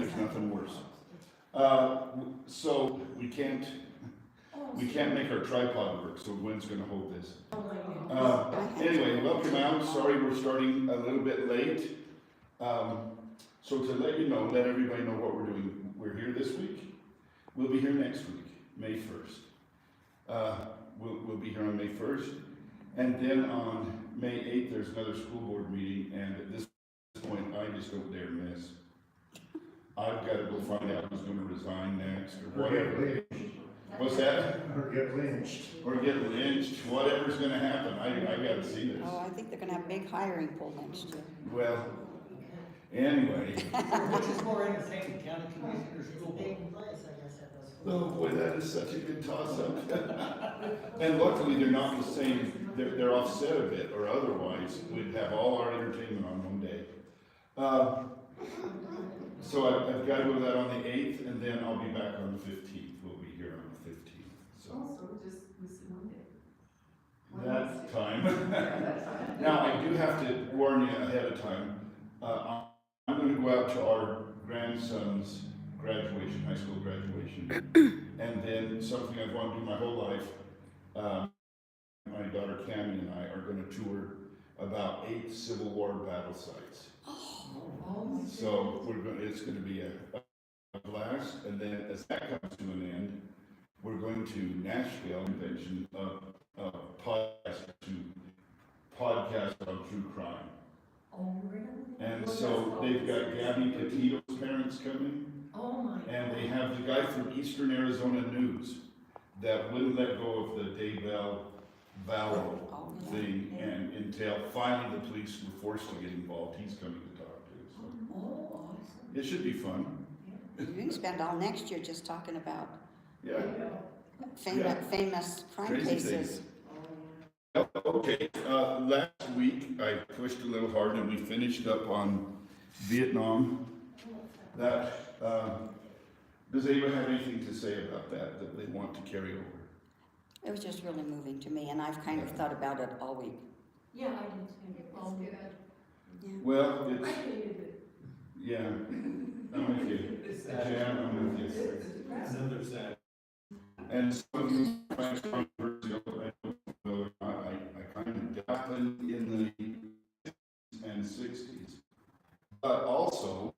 There's nothing worse. So we can't make our tripod work, so Gwen's gonna hold this. Anyway, welcome out. Sorry we're starting a little bit late. So to let you know, let everybody know what we're doing. We're here this week. We'll be here next week, May 1st. We'll be here on May 1st. And then on May 8th, there's another school board meeting, and at this point, I just don't dare miss. I've got to go find out who's going to resign next, or whatever. What's that? Or get lynched. Or get lynched, whatever's going to happen. I got to see this. Oh, I think they're gonna have a big hiring pool next year. Well, anyway. Which is more entertaining, county commission or school board? Oh boy, that is such a good toss-up. And luckily, they're not the same, they're offset a bit, or otherwise, we'd have all our entertainment on one day. So I've got to go to that on the 8th, and then I'll be back on the 15th. We'll be here on the 15th, so. Also, just listen one day. That time. Now, I do have to warn you ahead of time. I'm going to go out to our grandson's graduation, high school graduation, and then something I've wanted to do my whole life. My daughter Cammie and I are going to tour about 8 Civil War battle sites. So it's going to be a blast, and then as that comes to an end, we're going to Nashville convention podcast on true crime. Oh, really? And so they've got Gabby Petito's parents coming, Oh, my. and they have the guy from Eastern Arizona News that wouldn't let go of the Daybell Vallow thing, and until finally the police were forced to get involved. He's coming to talk to us. So Oh, awesome. it should be fun. You can spend all next year just talking about Yeah. famous crime Crazy cases. things. Okay, last week I pushed a little hard and we finished up on Vietnam. That, does anyone have anything to say about that they want to carry over? It was just really moving to me, and I've kind of thought about it all week. Yeah, I did too. It was good. Yeah. Well, I it's, hated it. yeah, I'm with you. Jan, I'm with you. Another sad. And some of you find it controversial, I don't know, I kind of dabbled in the 50s and 60s. But also,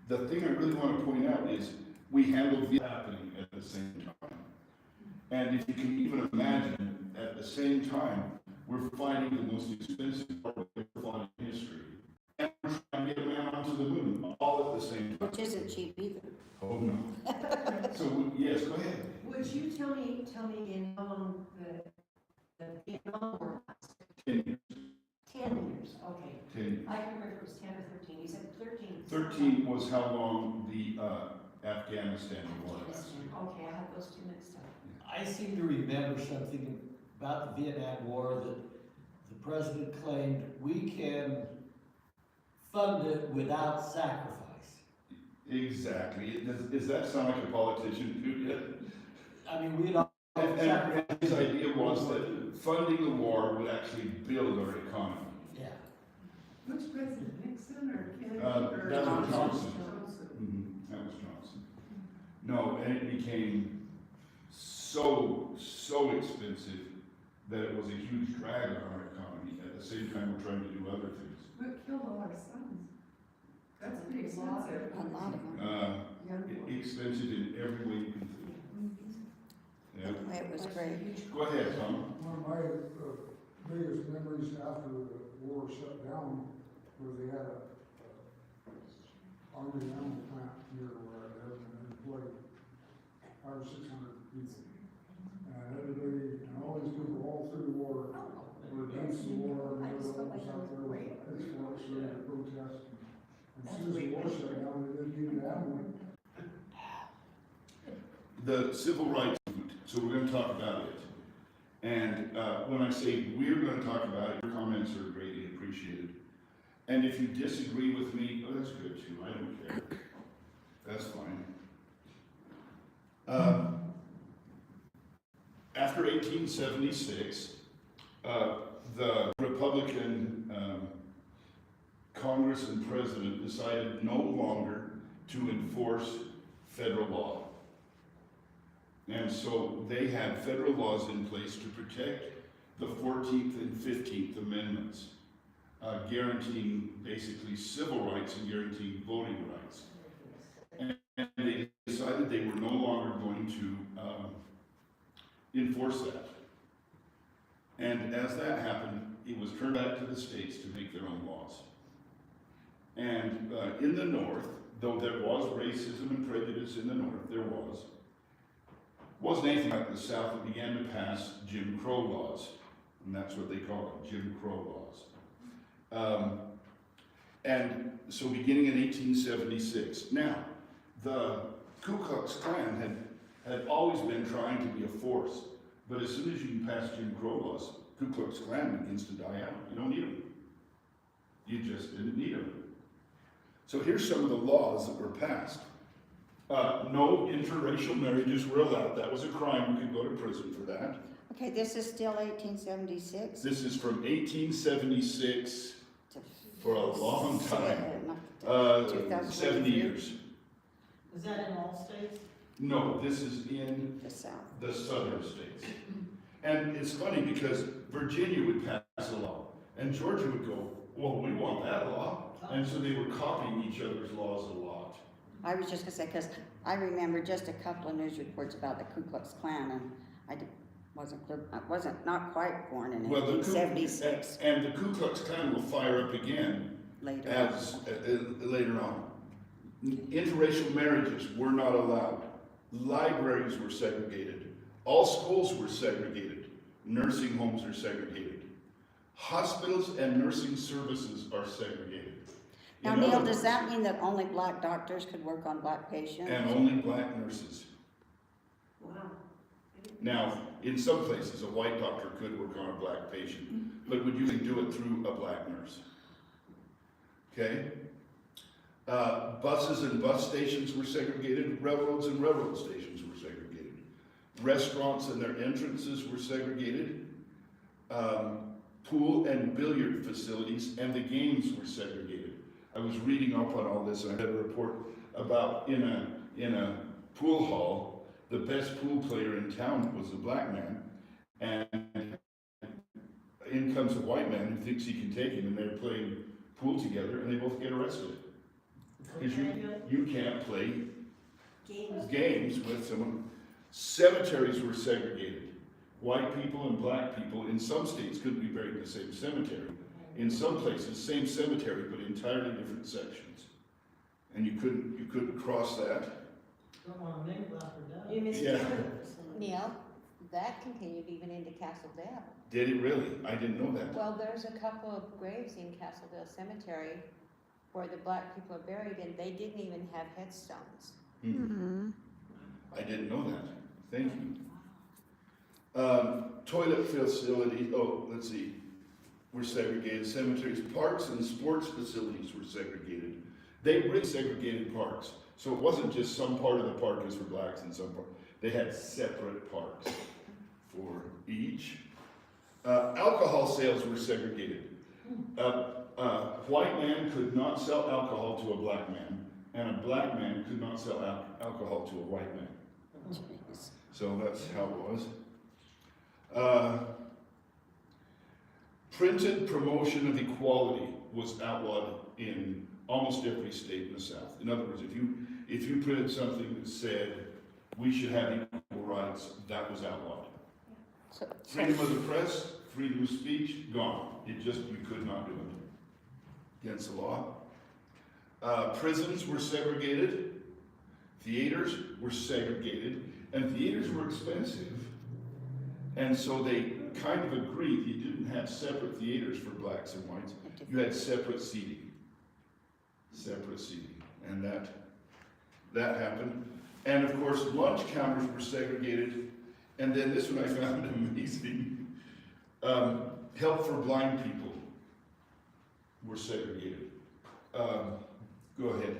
the thing I really want to point out is we handled the happening at the same time. And if you can even imagine, at the same time, we're fighting the most expensive war we've ever fought in history. And we're trying to get a man onto the moon, all at the same time. Which isn't cheap either. Oh, no. So, yes, go ahead. Would you tell me again how long the Vietnam War lasted? 10 years. 10 years, okay. 10 years. I can remember it was 10 or 13. You said 13. 13 was how long the Afghanistan war lasted. Okay, I have those two mixed up. I seem to remember something about the Vietnam War that the president claimed we can fund it without sacrifice. Exactly. Does that sound like a politician to you? I mean, we don't And sacrifice. his idea was that funding the war would actually build our economy. Yeah. Which president, Nixon or Kennedy? That was Johnson. Johnson. That was Johnson. No, and it became so expensive that it was a huge drag on our economy. At the same time, we're trying to do other things. What killed all our sons? That's pretty expensive. A lot of them. Expensive in every way you can think. Yeah. Anyway, it was great. Go ahead, Tom. One of my biggest memories after the war shut down was they had a army animal plant near where I live, and they employed 500 or 600 people. And everybody, and all these people all through the war were against the war, and they were always out there with pitchforks ready to protest. And as soon as the war shut down, they didn't need an animal. The civil rights movement, so we're going to talk about it. And when I say we're going to talk about it, your comments are greatly appreciated. And if you disagree with me, oh, that's good too, I don't care. That's fine. After 1876, the Republican Congress and President decided no longer to enforce federal law. And so they had federal laws in place to protect the 14th and 15th Amendments, guaranteeing basically civil rights and guaranteeing voting rights. And they decided they were no longer going to enforce that. And as that happened, it was turned back to the states to make their own laws. And in the North, though there was racism and prejudice in the North, there wasn't anything like the South that began to pass Jim Crow laws. And that's what they call them, Jim Crow laws. And so beginning in 1876. Now, the Ku Klux Klan had always been trying to be a force. But as soon as you pass Jim Crow laws, Ku Klux Klan begins to die out. You don't need them. You just didn't need them. So here's some of the laws that were passed. No interracial marriages were allowed. That was a crime. You could go to prison for that. Okay, this is still 1876? This is from 1876 for a long time. 70 years. Is that in all states? No, this is in The South. the southern states. And it's funny because Virginia would pass a law and Georgia would go, well, we want that law. And so they were copying each other's laws a lot. I was just gonna say, because I remember just a couple of news reports about the Ku Klux Klan, and I wasn't not quite born in Well, 1876. and the Ku Klux Klan will fire up again Later. as later on. Interracial marriages were not allowed. Libraries were segregated. All schools were segregated. Nursing homes are segregated. Hospitals and nursing services are segregated. Now, In Neil, other does words, that mean that only black doctors could work on black patients? and only black nurses. Wow. Now, in some places, a white doctor could work on a black patient, but would usually do it through a black nurse. Okay? Buses and bus stations were segregated. Railroads and railroad stations were segregated. Restaurants and their entrances were segregated. Pool and billiard facilities and the games were segregated. I was reading up on all this, and I had a report about in a pool hall, the best pool player in town was a black man, and in comes a white man who thinks he can take him, and they're playing pool together, and they both get arrested. Because you can't play games with someone. Cemeteries were segregated. White people and black people in some states couldn't be buried in the same cemetery. In some places, same cemetery, but entirely different sections. And you couldn't cross that. Don't want to mingle after that. You missed Yeah. it. Neil, that continued even into Castledale. Did it really? I didn't know that. Well, there's a couple of graves in Castledale Cemetery where the black people are buried and they didn't even have headstones. I didn't know that. Thank you. Toilet facilities, let's see, were segregated. Cemeteries, parks and sports facilities were segregated. They really segregated parks. So it wasn't just some part of the park is for blacks and some part. They had separate parks for each. Alcohol sales were segregated. White man could not sell alcohol to a black man, and a black man could not sell alcohol to a white man. Jeez. So that's how it was. Printed promotion of equality was outlawed in almost every state in the South. In other words, if you printed something that said we should have equal rights, that was outlawed. So, Freedom of the press, freedom of speech, gone. You could not do it. Against the law. Prisons were segregated. Theaters were segregated. And theaters were expensive. And so they kind of agreed you didn't have separate theaters for blacks and whites. You had separate seating. Separate seating. And that happened. And of course, lunch counters were segregated. And then this one I found amazing. Help for blind people were segregated. Go ahead.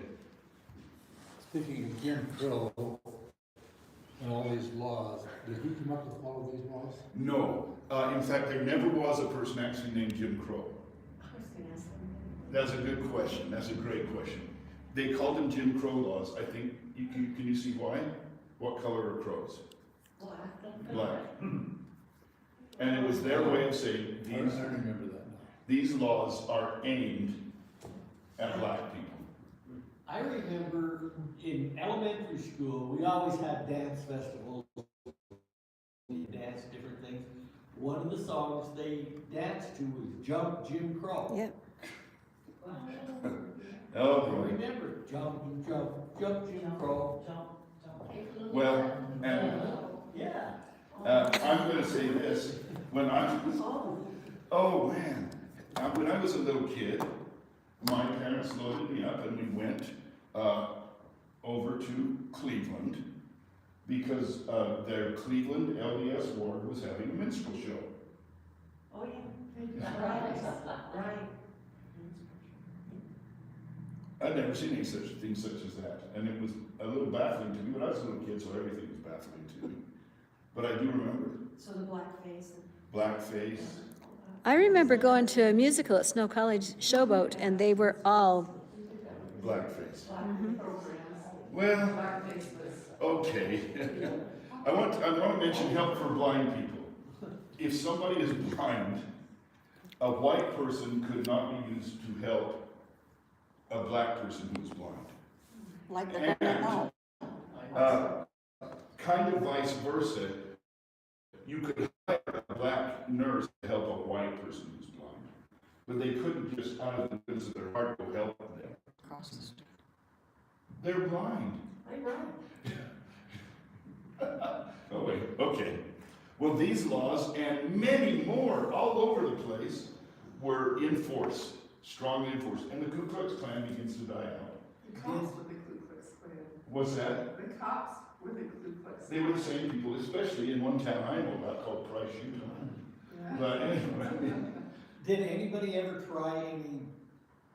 Speaking of Jim Crow and all these laws, did he come up with all of these laws? No. In fact, there never was a person actually named Jim Crow. I was gonna ask them. That's a good question. That's a great question. They called them Jim Crow laws. I think, can you see why? What color are crows? Black. And it was their way of saying, I remember that now. these laws are aimed at black people. I remember in elementary school, we always had dance festivals. We danced different things. One of the songs they danced to was Jump Jim Crow. Yep. Oh, I boy. remember jump, jump, jump Jim Crow. Well, and Yeah. I'm gonna say this, when I was, oh man, when I was a little kid, my parents loaded me up and we went, over to Cleveland because, their Cleveland LDS ward was having a minstrel show. Oh, yeah. Right. I'd never seen any such thing such as that, and it was a little baffling to me, but I was a little kid, so everything was baffling to me. But I do remember So the blackface and. blackface. I remember going to a musical at Snow College Showboat, and they were all, Blackface. Well, okay. I want to mention help for blind people. If somebody is blind, a white person could not be used to help a black person who is blind. Like the one I know. Kind of vice versa. You could hire a black nurse to help a white person who's blind, but they couldn't just out of the goodness of their heart go help them. Across the street. They're blind. I'm right. Oh wait, okay. Well, these laws and many more all over the place were enforced, strongly enforced, and the Ku Klux Klan begins to die out. The cops were the Ku Klux Klan. What's that? The cops were the Ku Klux They were the same people, especially in one town I know about called Price, Utah. Yeah. But anyway, Did anybody ever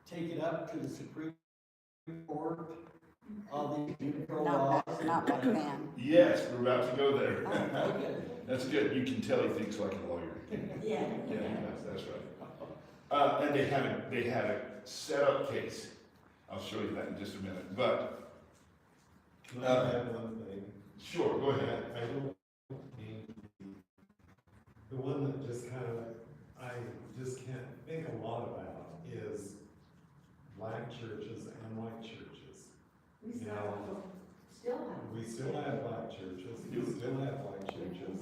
take it up to the Supreme Court? All these Jim Crow laws? Not back then. yes, we're about to go there. Okay. That's good. You can tell he thinks like a lawyer. Yeah. Yeah, that's right. And they had a set up case. I'll show you that in just a minute. But Can I add one thing? sure, go ahead. I don't mean, the one that just kind of, I just can't think a lot about is black churches and white churches. We still Now, have. we still have black churches, we still have white churches,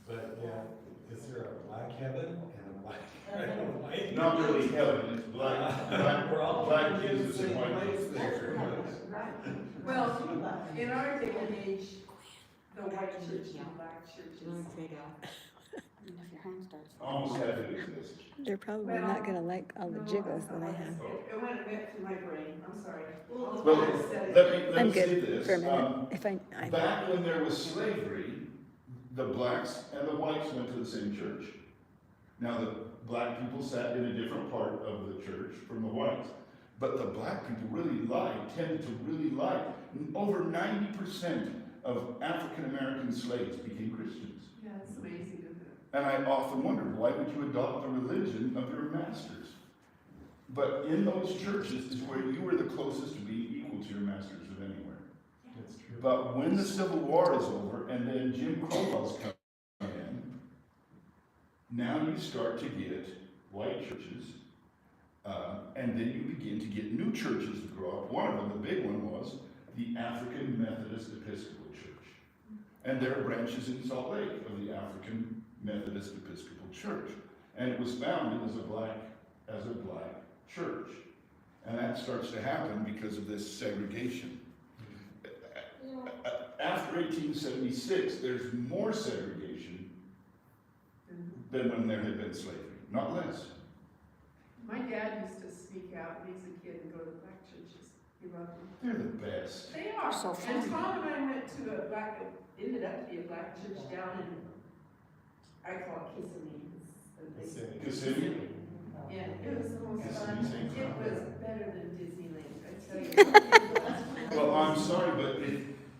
but yeah, is there a black heaven and a black and a white? Not really heaven, it's black. We're all Black in the Jesus same and white place Jesus. there. Right. Well, in our day and age, the white church and black churches. If your hand starts. Almost had to exist. they're probably not gonna like all the jiggles that I have. It went through my brain, I'm sorry. Well, Let let I'm me say good this. for a minute. If I, Back when there was slavery, the blacks and the whites went to the same church. Now, the black people sat in a different part of the church from the whites. But the black people tended to really like, over 90% of African American slaves became Christians. Yeah, it's amazing, isn't it? And I often wondered, why would you adopt the religion of your masters? But in those churches is where you were the closest to being equal to your masters of anywhere. That's true. But when the Civil War is over and then Jim Crow laws come in, now you start to get white churches, and then you begin to get new churches to grow up. One of them, the big one, was the African Methodist Episcopal Church. And there are branches in Salt Lake of the African Methodist Episcopal Church. And it was founded as a black church. And that starts to happen because of this segregation. After 1876, there's more segregation than when there had been slavery, not less. My dad used to sneak out when he was a kid and go to black churches. He loved them. They're the best. They are. So And fun. Tom and I went to ended up to be a black church down in, I call it Kissimmee. Kissimmee? Yeah, it was the most fun. Kissimmee, St. It Cloud. was better than Disneyland, I tell you. Well, I'm sorry, but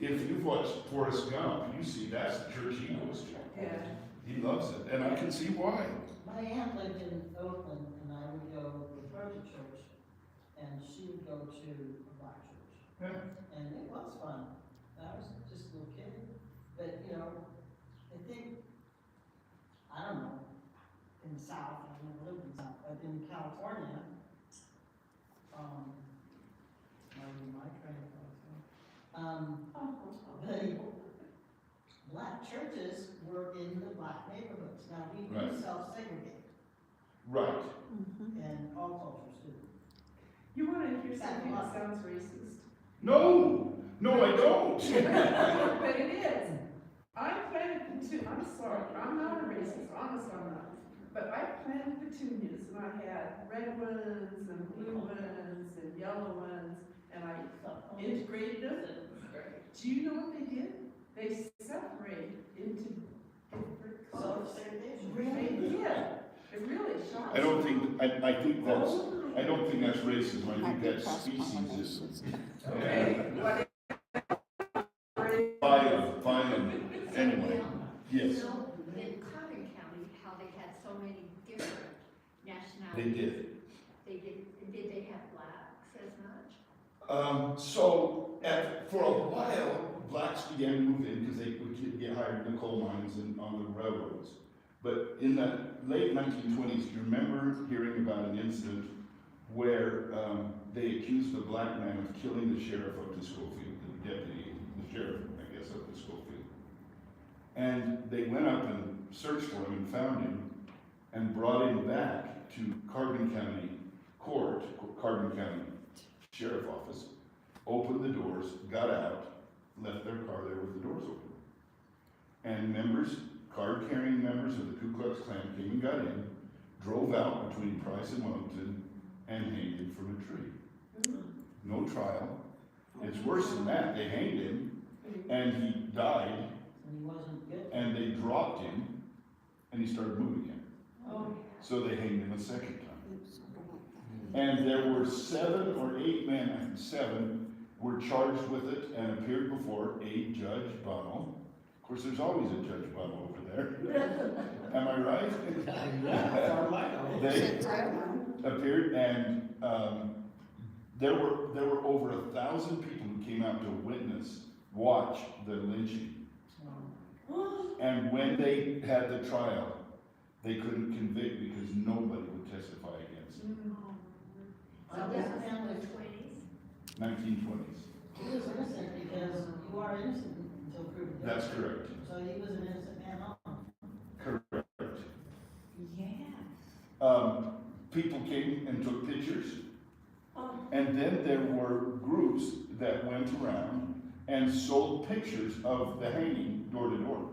if you've watched Forrest Gump, you see that's the church he goes to. Yeah. He loves it, and I can see why. My aunt lived in Oakland, and I would go with her to church, and she would go to a black church. Yeah. And it was fun. I was just a little kid, but, you know, I think, I don't know, in the South, I've never lived in the South, but in California, my train of thought, the black churches were in the black neighborhoods. Now, we Right. do self-segregate, Right. and all cultures do. You wanna hear something that sounds racist? No, I don't. But it is. I planted I'm sorry, I'm not a racist, honest I'm not. But I planted petunias and I had red ones and blue ones and yellow ones and I integrated them. Do you know what they did? They separated into different colors. They did. It really shocked me. I don't think, I think that's racism, I think that's speciesism. Okay, what Violent, anyway, yes, So in Carbon County, how they had so many different they nationalities. did. Did they have blacks as much? So, for a while, blacks began to move in because they would get hired in the coal mines and on the railroads. But in the late 1920s, do you remember hearing about an incident where they accused a black man of killing the sheriff up to Schofield, the deputy, the sheriff, I guess, up to Schofield. And they went up and searched for him and found him and brought him back to Carbon County Court, Carbon County Sheriff Office, opened the doors, got out, left their car there with the doors open. And card-carrying members of the Ku Klux Klan came and got in, drove out between Price and Wellington, and hanged him from a tree. No trial. It's worse than that. They hanged him, and he died, And he wasn't good. and they dropped him, and he started moving again. Oh, So they hanged him a second time. And there were 7 or 8 men, I think 7, were charged with it and appeared before a Judge Bunnell. Of course, there's always a Judge Bunnell over there. Am I right? They appeared, and there were over 1,000 people who came out to watch the lynching. And when they had the trial, they couldn't convict because nobody would testify against him. So this was in the 20s? 1920s. He was innocent because you are innocent until proven guilty. That's correct. So he was an innocent man on. Correct. Yeah. People came and took pictures. And then there were groups that went around and sold pictures of the hanging door to door.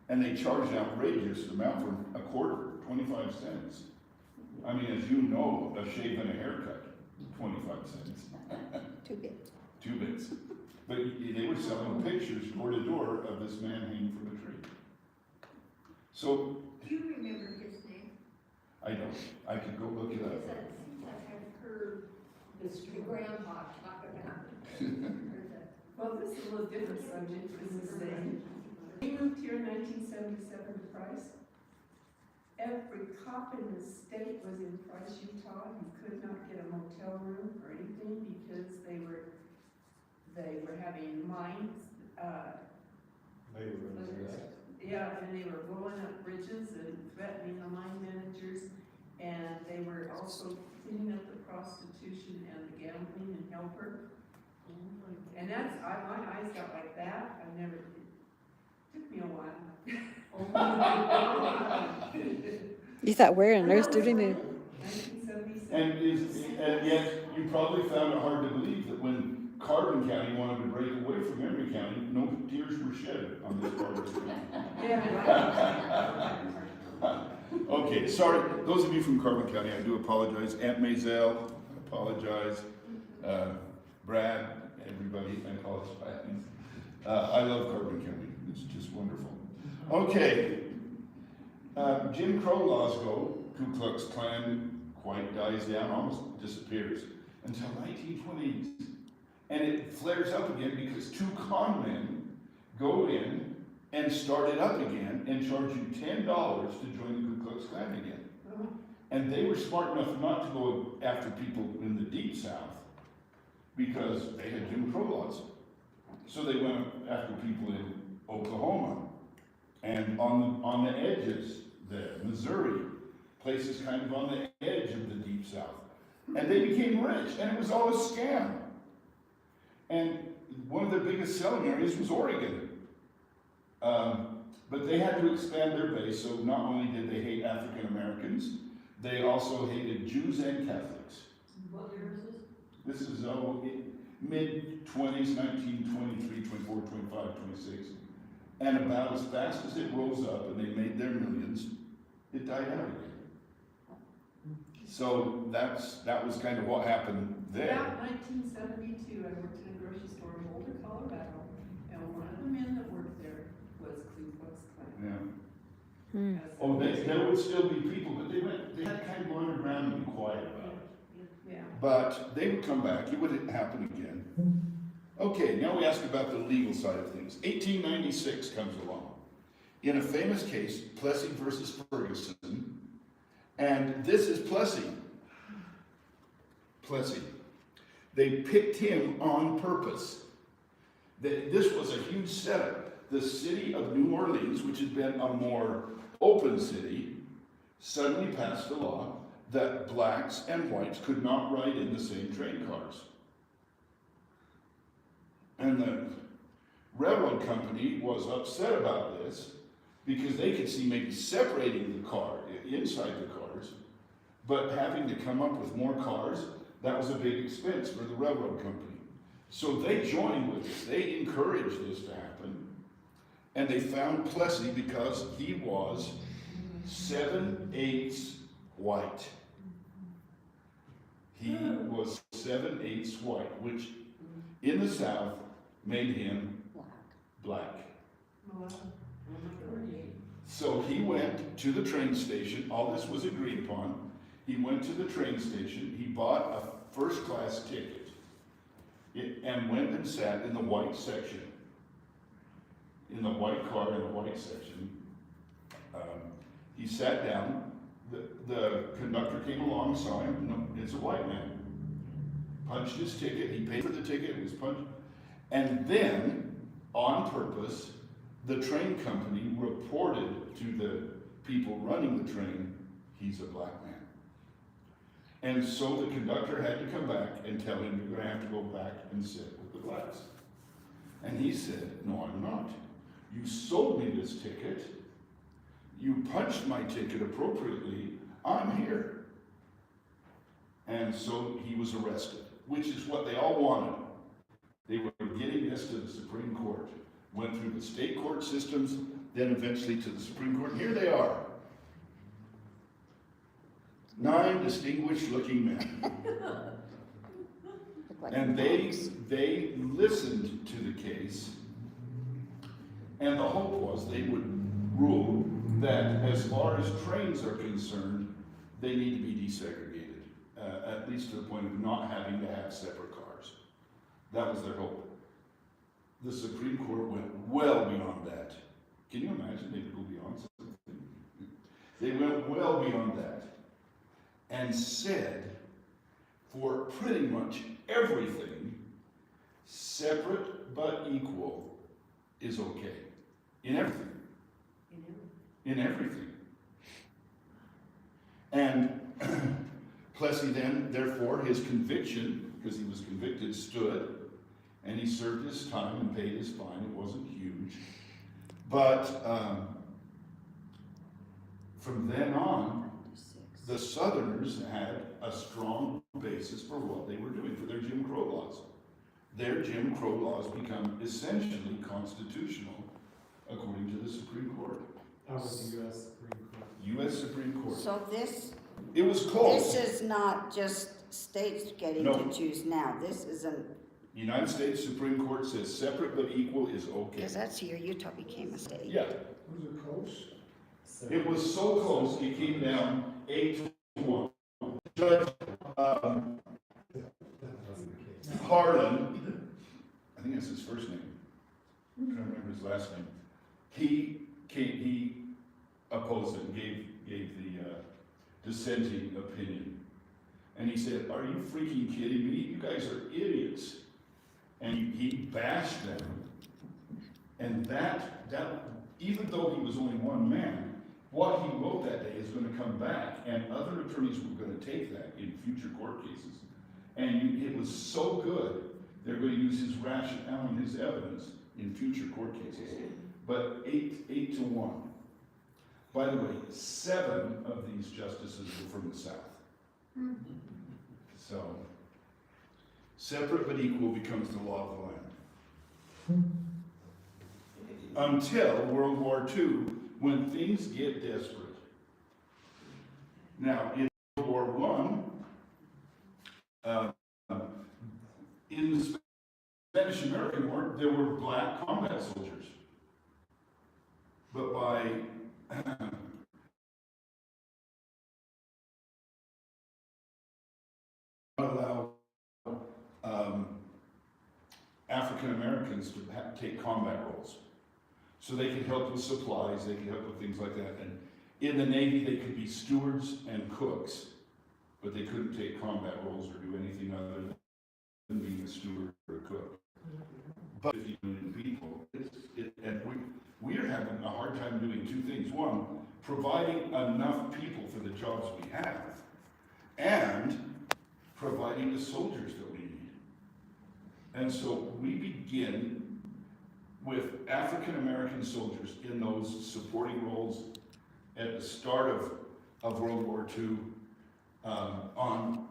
And they charged an outrageous amount for a quarter, 25 cents. I mean, as you know, a shave and a haircut, 25 cents. 2 bits. 2 bits. But they were selling pictures door to door of this man hanging from a tree. So, Do you remember his name? I don't. I could go look it Because up. it seems like I've heard the grandpa talk about it. well, this is a little different subject, this is we moved here in 1977 to Price. Every cop in the state was in Price, Utah. You could not get a motel room or anything because they were having mines, They were yeah, and they were blowing up bridges and threatening the mine managers. And they were also cleaning up the prostitution and the gambling and helper. And that's, my eyes got like that. Took me a while. You thought, where on earth did we move? 1977. And yet, you probably found it hard to believe that when Carbon County wanted to break away from Emory County, no tears were shed on this part of the county. Yeah. Okay, sorry, those of you from Carbon County, I do apologize. Aunt Maisel, I apologize. Brad, everybody, I apologize. I love Carbon County, it's just wonderful. Okay, Jim Crow laws go, Ku Klux Klan quite dies down, almost disappears, until 1920s. And it flares up again because 2 con men go in and start it up again and charge you $10 to join the Ku Klux Klan again. And they were smart enough not to go after people in the deep south because they had Jim Crow laws. So they went after people in Oklahoma and on the edges there, Missouri, places kind of on the edge of the deep south. And they became rich, and it was all a scam. And one of their biggest selling areas was Oregon. But they had to expand their base, so not only did they hate African Americans, they also hated Jews and Catholics. What year is this? This is mid-20s, 1923, 24, 25, 26. And about as fast as it rose up and they made their millions, it died out again. So that was kind of what happened there. About 1972, I worked in a grocery store in Boulder, Colorado, and one of the men that worked there was Ku Klux Klan. Yeah. Oh, there would still be people, but they had to kind of go underground and be quiet about it. Yeah. But they would come back, it would happen again. Okay, now we ask about the legal side of things. 1896 comes along. In a famous case, Plessy versus Ferguson, and this is Plessy. Plessy. They picked him on purpose. This was a huge setup. The city of New Orleans, which had been a more open city, suddenly passed a law that blacks and whites could not ride in the same train cars. And the railroad company was upset about this because they could see maybe separating the car, inside the cars, but having to come up with more cars, that was a big expense for the railroad company. So they joined with this. They encouraged this to happen. And they found Plessy because he was 7/8 white. He was 7/8 white, which in the South made him black. So he went to the train station. All this was agreed upon. He went to the train station. He bought a first-class ticket and went and sat in the white section. In the white car in the white section. He sat down. The conductor came along, saw him. No, it's a white man. Punched his ticket. He paid for the ticket. It was punched. And then, on purpose, the train company reported to the people running the train, he's a black man. And so the conductor had to come back and tell him, you're going to have to go back and sit with the blacks. And he said, no, I'm not. You sold me this ticket. You punched my ticket appropriately. I'm here. And so he was arrested, which is what they all wanted. They were getting this to the Supreme Court. Went through the state court systems, then eventually to the Supreme Court. And here they are. 9 distinguished looking men. And they listened to the case, and the hope was they would rule that as far as trains are concerned, they need to be desegregated, at least to the point of not having to have separate cars. That was their hope. The Supreme Court went well beyond that. Can you imagine they could go beyond something? They went well beyond that and said, for pretty much everything, separate but equal is okay. In everything. In everything. And Plessy then, therefore, his conviction, because he was convicted, stood, and he served his time and paid his fine. It wasn't huge. But from then on, the Southerners had a strong basis for what they were doing, for their Jim Crow laws. Their Jim Crow laws become essentially constitutional, according to the Supreme Court. That was the U.S. Supreme Court. U.S. Supreme Court. So this, It was close. this is not just states getting No. to choose now. This isn't, United States Supreme Court says separate but equal is okay. because that's here Utah became a state. Yeah, Was it close? it was so close, it came down 8-1. Judge That wasn't the case. Harlan, I think that's his first name. I'm trying to remember his last name. He opposed it and gave dissenting opinion. And he said, "Are you freaking kidding me? You guys are idiots." And he bashed them. And that, even though he was only one man, what he wrote that day is going to come back, and other attorneys were going to take that in future court cases. And it was so good, they're going to use his rationale and his evidence in future court cases. But 8-1. By the way, 7 of these justices were from the South. So, separate but equal becomes the law of the land. Until World War II, when things get desperate. Now, in World War I, in the Spanish-American War, there were black combat soldiers. But by allow African Americans to take combat roles. So they could help with supplies, they could help with things like that. And in the Navy, they could be stewards and cooks, but they couldn't take combat roles or do anything other than being a steward or a cook. But 50 million people, and we are having a hard time doing 2 things. One, providing enough people for the jobs we have, and providing the soldiers that we need. And so we begin with African American soldiers in those supporting roles at the start of World War II on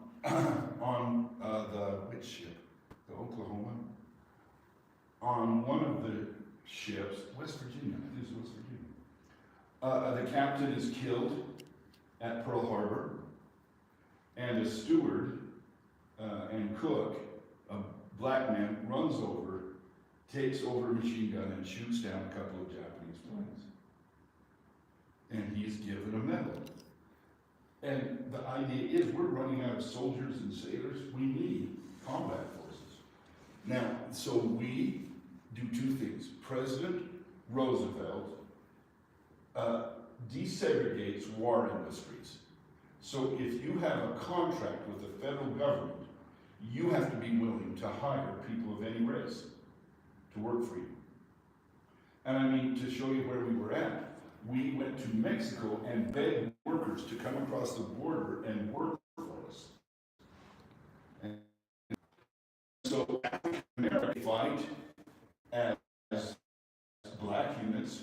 the which ship? The Oklahoma? On one of the ships, West Virginia, I think it was West Virginia. The captain is killed at Pearl Harbor, and a steward and cook, a black man, runs over, takes over a machine gun and shoots down a couple of Japanese planes. And he's given a medal. And the idea is we're running out of soldiers and sailors. We need combat forces. Now, so we do 2 things. President Roosevelt desegregates war industries. So if you have a contract with the federal government, you have to be willing to hire people of any race to work for you. And I mean, to show you where we were at, we went to Mexico and begged workers to come across the border and work for us. And so African Americans fight as black units.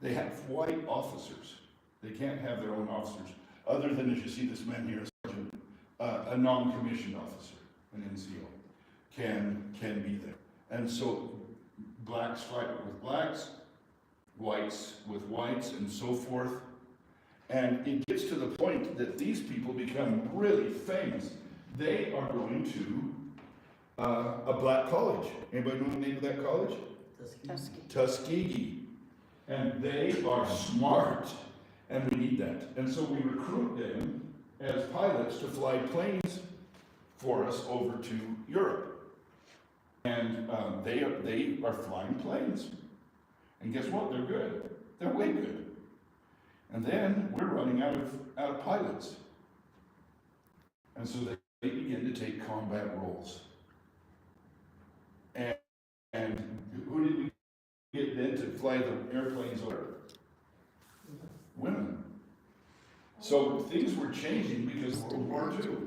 They have white officers. They can't have their own officers, other than, as you see this man here, a sergeant, a non-commissioned officer, an NCO, can be there. And so blacks fight with blacks, whites with whites, and so forth. And it gets to the point that these people become really famous. They are going to a black college. Anybody know the name of that college? Tuskegee. And they are smart, and we need that. And so we recruit them as pilots to fly planes for us over to Europe. And they are flying planes. And guess what? They're good. They're way good. And then we're running out of pilots. And so they begin to take combat roles. And who did we get then to fly the airplanes over? Women. So things were changing because of World War II.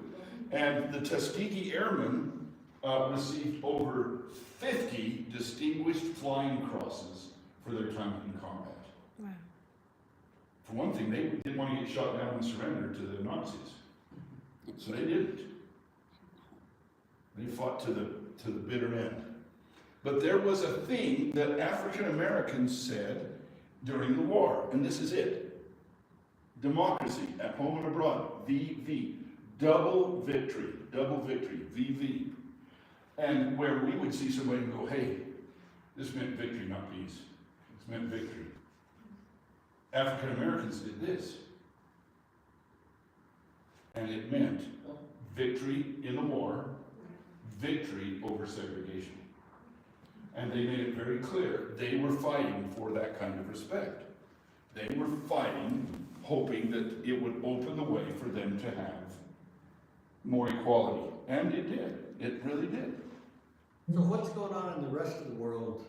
And the Tuskegee Airmen received over 50 distinguished flying crosses for their time in combat. Wow. For one thing, they didn't want to get shot down and surrender to the Nazis. So they didn't. They fought to the bitter end. But there was a thing that African Americans said during the war, and this is it. Democracy, at home and abroad, VV. Double victory, VV. And where we would see somebody and go, hey, this meant victory, not peace. This meant victory. African Americans did this. And it meant victory in the war, victory over segregation. And they made it very clear they were fighting for that kind of respect. They were fighting hoping that it would open the way for them to have more equality. And it did. It really did. So what's going on in the rest of the world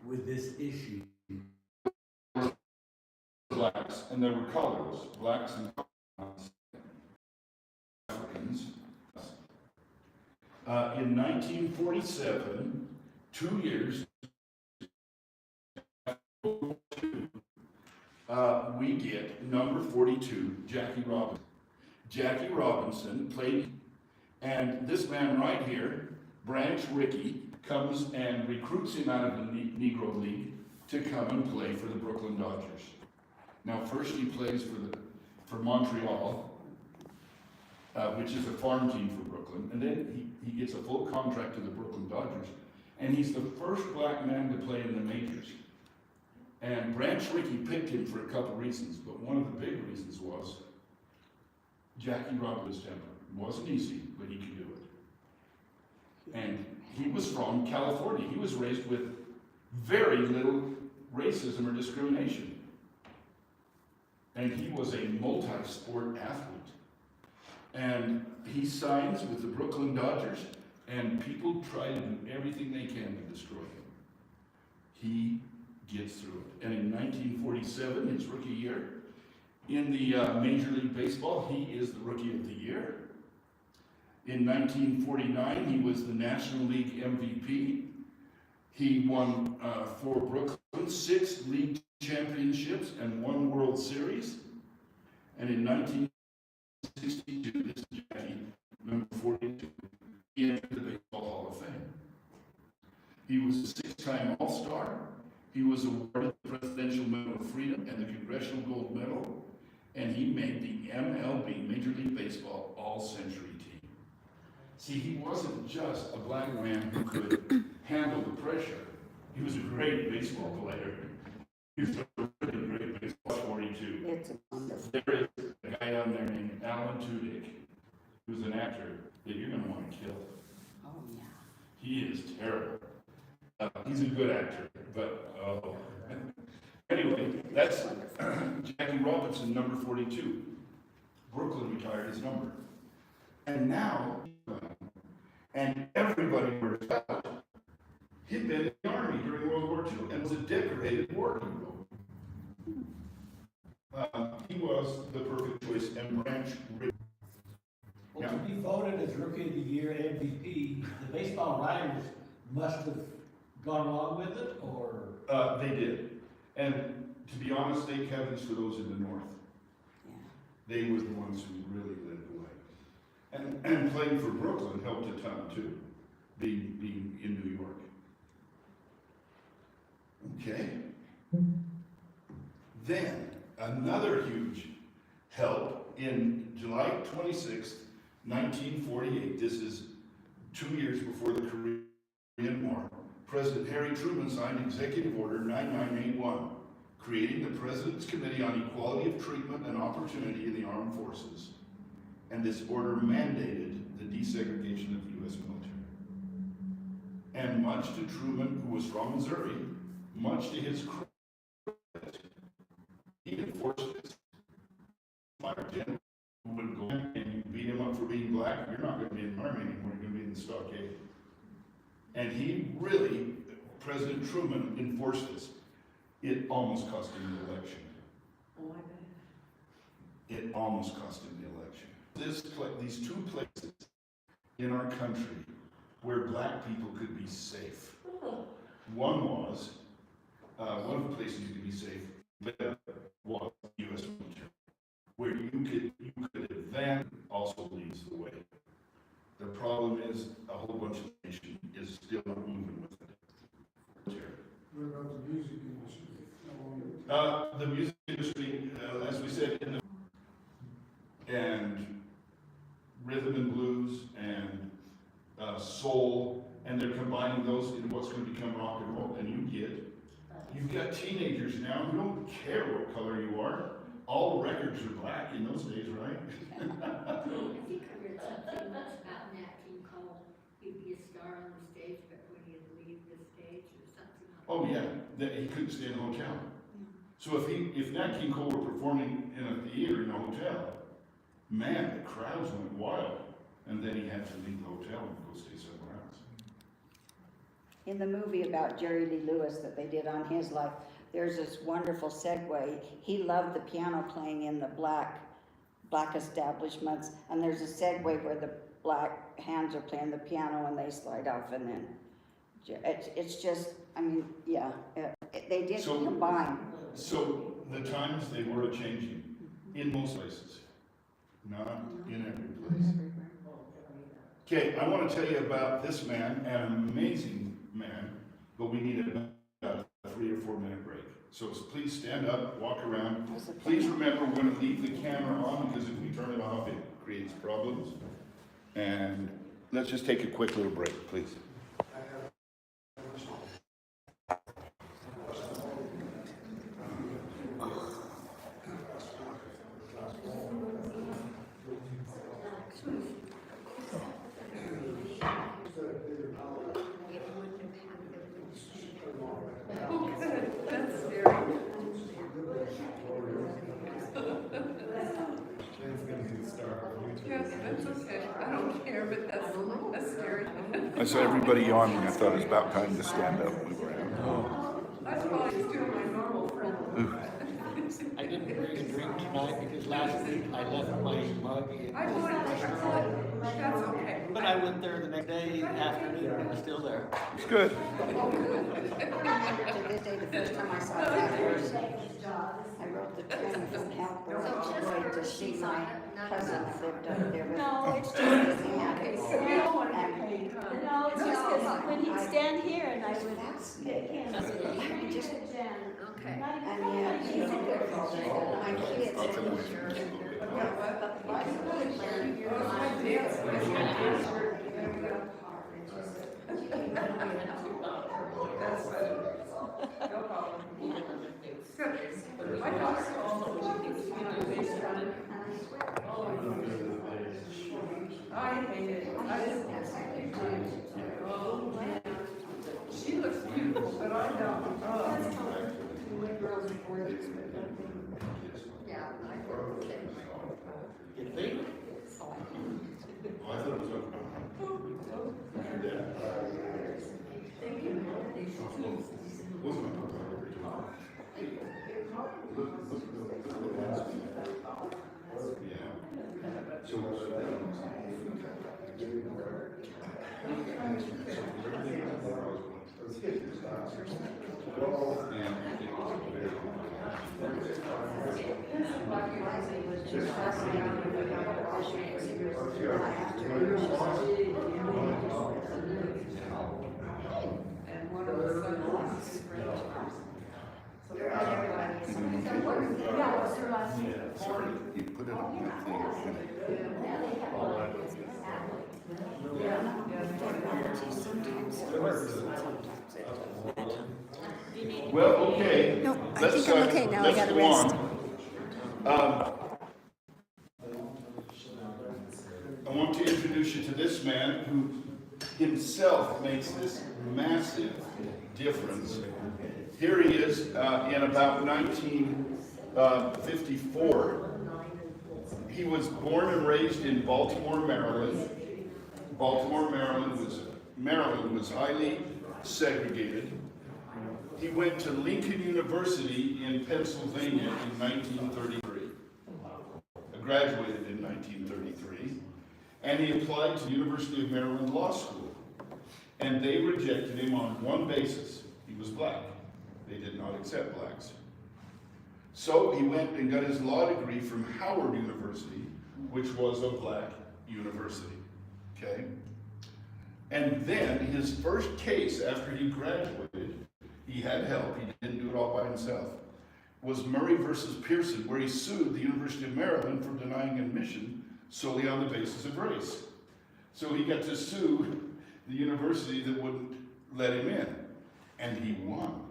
with this issue? Blacks, and there were colors, blacks and Africans. In 1947, 2 years we get number 42, Jackie Robinson. Jackie Robinson played, and this man right here, Branch Rickey, comes and recruits him out of the Negro League to come and play for the Brooklyn Dodgers. Now, first he plays for Montreal, which is a farm team for Brooklyn, and then he gets a full contract to the Brooklyn Dodgers, and he's the first black man to play in the majors. And Branch Rickey picked him for a couple reasons, but one of the big reasons was Jackie Robinson's temper. It wasn't easy, but he could do it. And he was from California. He was raised with very little racism or discrimination. And he was a multi-sport athlete. And he signs with the Brooklyn Dodgers, and people try to do everything they can to destroy him. He gets through it. And in 1947, his rookie year, in the Major League Baseball, he is the Rookie of the Year. In 1949, he was the National League MVP. He won for Brooklyn 6 league championships and 1 World Series. And in 1962, this is Jackie, number 42, he entered the Baseball Hall of Fame. He was a 6-time All-Star. He was awarded the Presidential Medal of Freedom and the Congressional Gold Medal, and he made the MLB, Major League Baseball, All-Century team. See, he wasn't just a black man who could handle the pressure. He was a great baseball player. He was a really great baseball 42. It's wonderful. There is a guy down there named Alan Tudyk, who's an actor that you're going to want to kill. Oh, yeah. He is terrible. He's a good actor, but oh. Anyway, that's Jackie Robinson, number 42. Brooklyn retired his number. And now, and everybody wears out. He'd been in the Army during World War II and was a decorated war hero. He was the perfect choice, and Branch Rickey. Well, to be voted as Rookie of the Year MVP, the baseball writers must have gone along with it, or? They did. And to be honest, thank heavens for those in the North. Yeah. They were the ones who really led the way. And playing for Brooklyn helped a ton too, being in New York. Okay. Then, another huge help in July 26th, 1948, this is 2 years before the Korean War, President Harry Truman signed Executive Order 9981, creating the President's Committee on Equality of Treatment and Opportunity in the Armed Forces. And this order mandated the desegregation of the U.S. military. And much to Truman, who was from Missouri, much to his credit, he enforced this. My general would go in and you beat him up for being black, you're not going to be in the Army anymore, you're going to be in the stockade. And he really, President Truman, enforced this. It almost cost him the election. Oh, I bet. It almost cost him the election. These 2 places in our country where black people could be safe. One was, one of the places you could be safe was the U.S. military, where you could advance, also leads the way. The problem is a whole bunch of the nation is still not moving with it. What about the music industry? The music industry, as we said, and rhythm and blues and soul, and they're combining those in what's going to become rock and roll. And you've got teenagers now who don't care what color you are. All records are black in those days, right? I think I read something once about Nat King Cole. He'd be a star on the stage, but when he'd leave the stage or something. Oh yeah, he couldn't stay in a hotel. So if Nat King Cole were performing in a theater, in a hotel, man, the crowds went wild. And then he had to leave the hotel and go stay somewhere else. In the movie about Jerry Lee Lewis that they did on his life, there's this wonderful segue. He loved the piano playing in the black establishments, and there's a segue where the black hands are playing the piano and they slide off, and then it's just, I mean, yeah, they did combine. So the times they were changing in most places, not in every place. Okay, I want to tell you about this man, an amazing man, but we need about a 3 or 4 minute break. So please stand up, walk around. Please remember, we're going to leave the camera on because if we turn it off, it creates problems. And let's just take a quick little break, please. Yes, that's okay. I don't care, but that's scary. I saw everybody yawning. I thought it was about time to stand up and move around. That's why I was doing my normal friend. I didn't bring a drink tonight because last week I left my mug in I the wanted to restaurant. that's okay. But I went there the next day afternoon and it was still there. It's good. I remember to this day, the first time I saw that was, I rode the train from Halbert all the way to see my cousin that lived up there. No, it's just, Okay, so you don't want to And- get paid, huh? no, it's just because when he'd stand here and I would That's take him. I just, Okay. and yeah, he's a good father. My kids. I'll come with you. That's better. No problem. My daughter also, I hate it. She looks beautiful, but I don't. Yeah, You think? I thought it was okay. Your dad. Wasn't it? Yeah. So, And one of the sons. sorry, you put it on that thing. Well, okay. No, I Let's, think I'm okay now. I let's gotta go rest. on. I want to introduce you to this man who himself makes this massive difference. Here he is in about 1954. He was born and raised in Baltimore, Maryland. Maryland was highly segregated. He went to Lincoln University in Pennsylvania in 1933. Graduated in 1933. And he applied to the University of Maryland Law School. And they rejected him on one basis. He was black. They did not accept blacks. So he went and got his law degree from Howard University, which was a black university. Okay? And then his first case after he graduated, he had help, he didn't do it all by himself, was Murray versus Pearson, where he sued the University of Maryland for denying admission solely on the basis of race. So he got to sue the university that wouldn't let him in, and he won.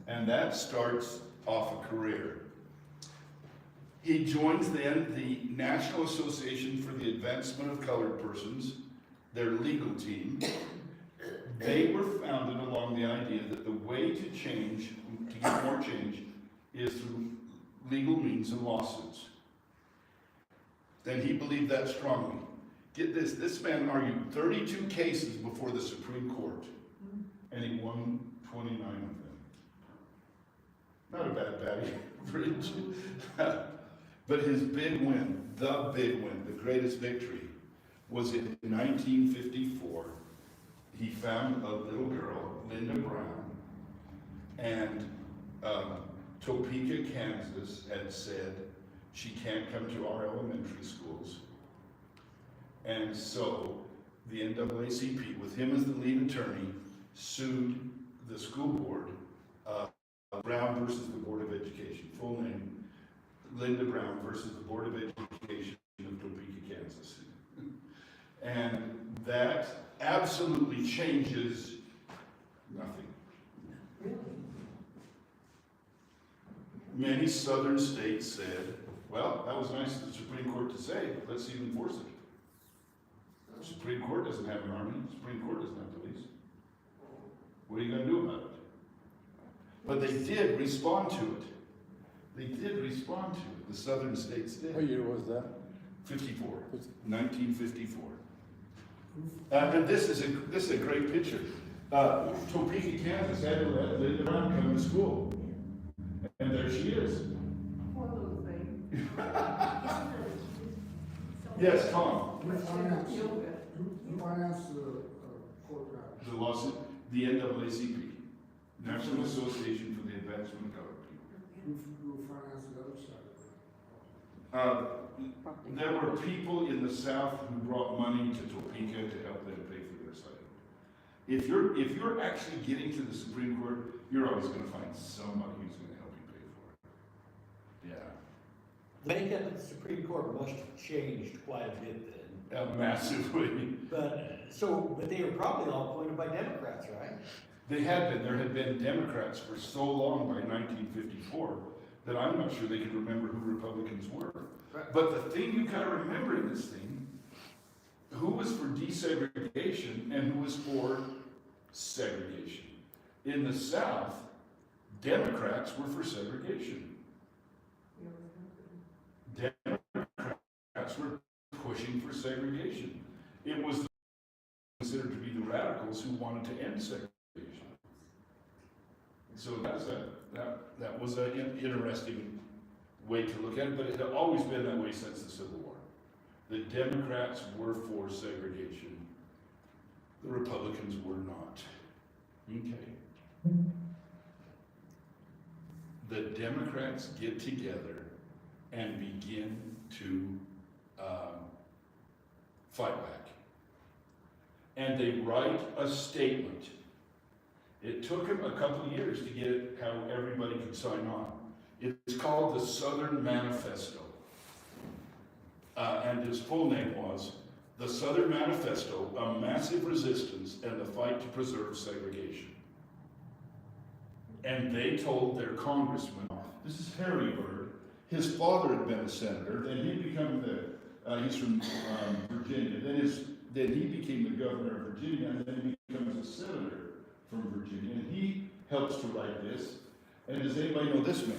And that starts off a career. He joins then the National Association for the Advancement of Colored Persons, their legal team. They were founded along the idea that the way to change, to get more change, is through legal means and lawsuits. And he believed that strongly. Get this, this man argued 32 cases before the Supreme Court, and he won 29 of them. Not a bad batting average. But his big win, the greatest victory, was in 1954. He found a little girl, Linda Brown, and Topeka, Kansas had said she can't come to our elementary schools. And so the NAACP, with him as the lead attorney, sued the school board, Brown versus the Board of Education, full name, Linda Brown versus the Board of Education of Topeka, Kansas. And that absolutely changes nothing. Many southern states said, well, that was nice of the Supreme Court to say, but let's see them enforce it. The Supreme Court doesn't have an army, the Supreme Court doesn't have police. What are you going to do about it? But they did respond to it. They did respond to it. The southern states did. What year was that? 54, 1954. And this is a great picture. Topeka, Kansas had to let Linda Brown come to school. And there she is. Poor little thing. Yes, Tom. Who financed the court matter? The lawsuit, the NAACP, National Association for the Advancement of Colored People. Who financed the other side of that? There were people in the South who brought money to Topeka to help them pay for their side. If you're actually getting to the Supreme Court, you're always going to find somebody who's going to help you pay for it. Yeah. The makeup of the Supreme Court must have changed quite a bit then. Massively. But they were probably all appointed by Democrats, right? They had been. There had been Democrats for so long by 1954 that I'm not sure they could remember who Republicans were. Right. But the thing you got to remember in this thing, who was for desegregation and who was for segregation. In the South, Democrats were for segregation. Democrats were pushing for segregation. It was considered to be the radicals who wanted to end segregation. So that was an interesting way to look at it, but it had always been that way since the Civil War. The Democrats were for segregation. The Republicans were not. Okay. The Democrats get together and begin to fight back. And they write a statement. It took them a couple of years to get it how everybody could sign on. It's called the Southern Manifesto. And his full name was the Southern Manifesto, A Massive Resistance and the Fight to Preserve Segregation. And they told their congressman, this is Harry Byrd, his father had been a senator, then he became he's from Virginia, then he became the governor of Virginia, and then he becomes a senator from Virginia, and he helps to write this. And does anybody know this man?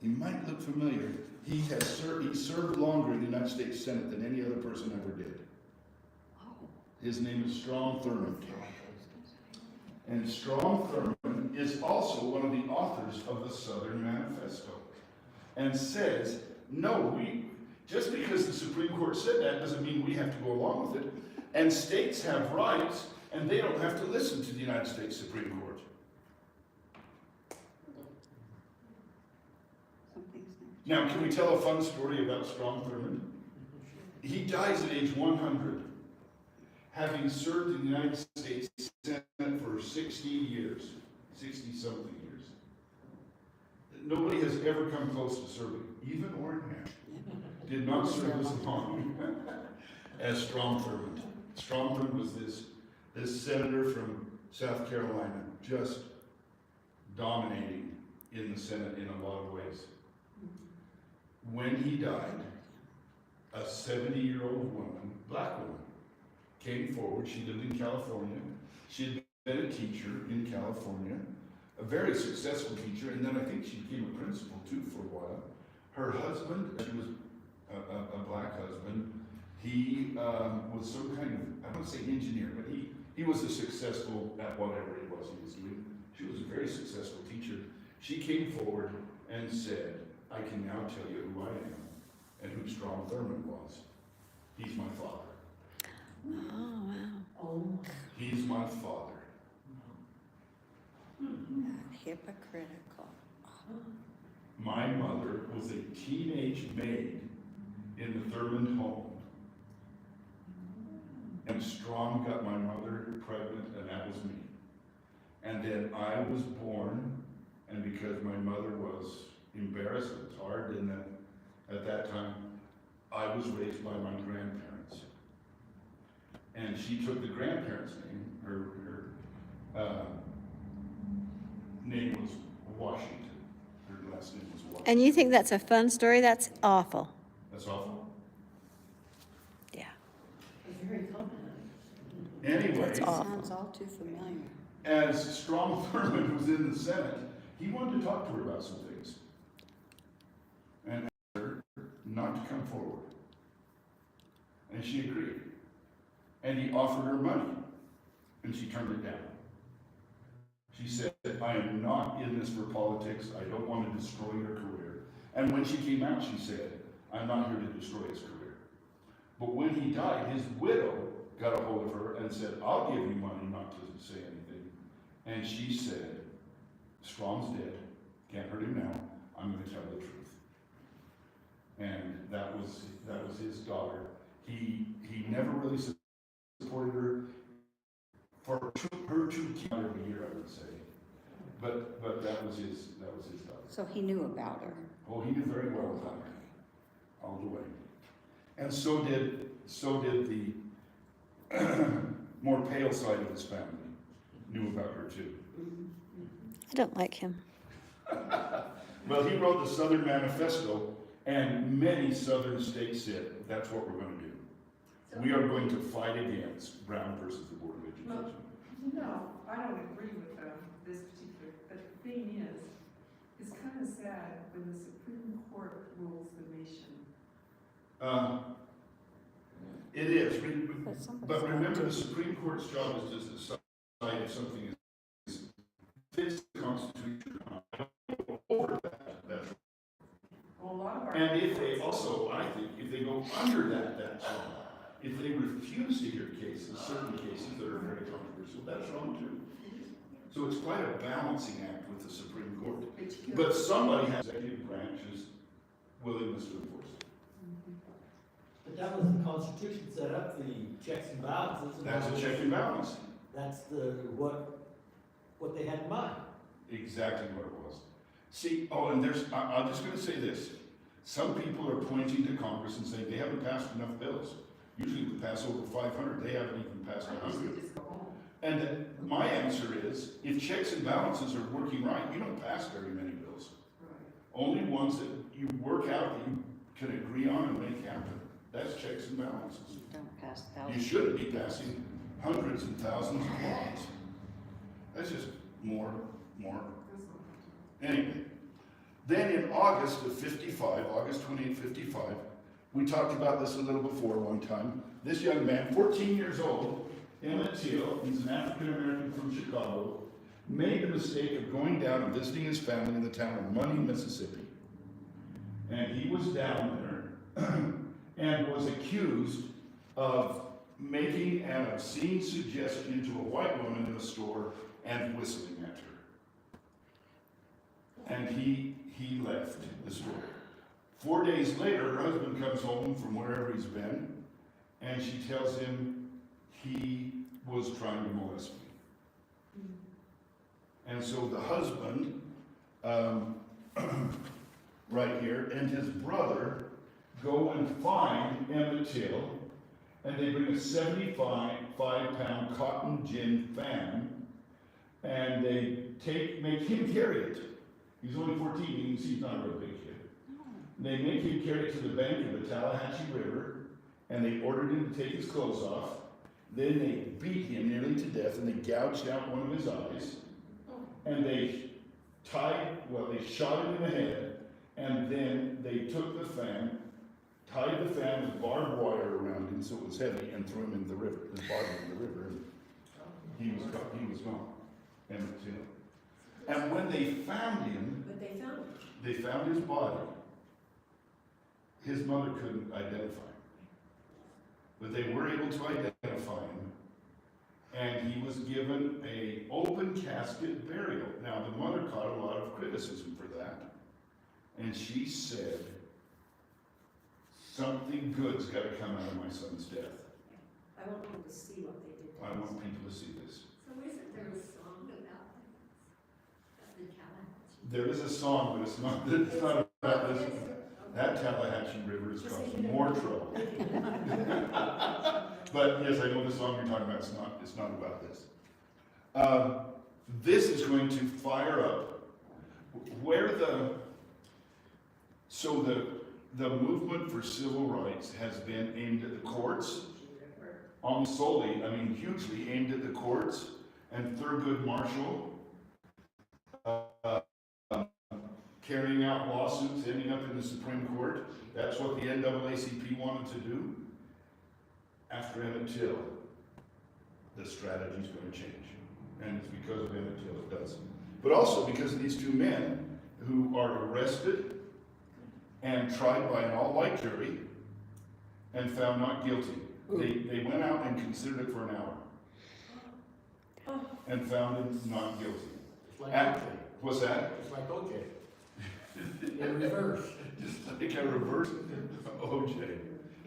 He might look familiar. He served longer in the United States Senate than any other person ever did. His name is Strom Thurmond. And Strom Thurmond is also one of the authors of the Southern Manifesto, and says, no, just because the Supreme Court said that doesn't mean we have to go along with it. And states have rights, and they don't have to listen to the United States Supreme Court. Now, can we tell a fun story about Strom Thurmond? He dies at age 100, having served in the United States Senate for 60 years, 60-something years. Nobody has ever come close to serving. Even Orrin Hatch did not serve as long as Strom Thurmond. Strom Thurmond was this senator from South Carolina, just dominating in the Senate in a lot of ways. When he died, a 70-year-old woman, black woman, came forward. She lived in California. She had been a teacher in California. a very successful teacher, and then I think she became a principal too for a while. Her husband, she was a black husband, he was some kind of, I don't want to say engineer, but he was a successful at whatever it was he was doing. She was a very successful teacher. She came forward and said, I can now tell you who I am and who Strom Thurmond was. He's my father. Oh, wow. Oh. He's my father. Hypocritical. My mother was a teenage maid in the Thurmond home. And Strom got my mother pregnant, and that was me. And then I was born, and because my mother was embarrassed, it was hard, and then at that time, I was raised by my grandparents. And she took the grandparents' name. Her name was Washington. Her last name was Washington. And you think that's a fun story? That's awful. That's awful. Yeah. It's very common. Anyway, That's awful. Sounds all too familiar. as Strom Thurmond was in the Senate, he wanted to talk to her about some things. And asked her not to come forward. And she agreed. And he offered her money. And she turned it down. She said, I am not in this for politics. I don't want to destroy your career. And when she came out, she said, I'm not here to destroy his career. But when he died, his widow got a hold of her and said, I'll give you money not to say anything. And she said, Strom's dead. Can't hurt him now. I'm going to tell the truth. And that was his daughter. He never really supported her for her 2 kids every year, I would say. But that was his daughter. So he knew about her. Oh, he knew very well about her, all the way. And so did the more pale side of his family. Knew about her too. I don't like him. Well, he wrote the Southern Manifesto, and many Southern states said, that's what we're going to do. We are going to fight against Brown versus the Board of Education. No, I don't agree with this particular, but the thing is, it's kind of sad when the Supreme Court rules the nation. It is, but remember the Supreme Court's job is to decide if something fits the Constitution or not. Over that. Well, a lot of our. And if they also, I think, if they go under that job, if they refuse to hear cases, certain cases that are very controversial, that's wrong too. So it's quite a balancing act with the Supreme Court. But somebody has executive branch's willingness to enforce it. But that was the Constitution set up, the checks and balances. And That's a check and balance. That's what they had in mind. Exactly what it was. See, and I'm just going to say this. Some people are pointing to Congress and saying they haven't passed enough bills. Usually we pass over 500. They haven't even passed 100. And my answer is, if checks and balances are working right, you don't pass very many bills. Only ones that you work out that you can agree on and make happen. That's checks and balances. Don't pass You thousands. shouldn't be passing hundreds and thousands of laws. That's just more. Anyway, then in August of 55, August 28, 55, we talked about this a little before one time. This young man, 14 years old, Emmett Till, he's an African-American from Chicago, made the mistake of going down and visiting his family in the town of Money, Mississippi. And he was down there and was accused of making an obscene suggestion to a white woman in the store and whistling at her. And he left the store. 4 days later, her husband comes home from wherever he's been, and she tells him he was trying to molest me. And so the husband, right here, and his brother go and find Emmett Till, and they bring a 75-pound cotton gin fan, and they make him carry it. He's only 14, you can see he's not a real big kid. They make him carry it to the bank of the Tallahatchie River, and they ordered him to take his clothes off. Then they beat him nearly to death, and they gouged out one of his eyes, and they they shot him in the head, and then they took the fan, tied the fan with barbed wire around him so it was heavy, and threw him in the river, his body in the river, and he was gone. Emmett Till. And when they found him, But they found it. they found his body. His mother couldn't identify him. But they were able to identify him, and he was given a open casket burial. Now, the mother caught a lot of criticism for that, and she said, something good's got to come out of my son's death. I want people to see what they did to I us. want people to see this. So isn't there a song about the Tallahatchie? There is a song, but it's not about this. That Tallahatchie River has caused more trouble. But yes, I know the song you're talking about. It's not about this. This is going to fire up where the movement for civil rights has been aimed at the courts, almost solely, hugely aimed at the courts and Thurgood Marshall, carrying out lawsuits, ending up in the Supreme Court. That's what the NAACP wanted to do. After Emmett Till, the strategy's going to change. And it's because of Emmett Till it does. But also because of these two men who are arrested and tried by an all-white jury and found not guilty. They went out and considered it for an hour and found him not guilty. It's like And- OJ. What's that? It's like OJ. In reverse. Just like a reverse OJ.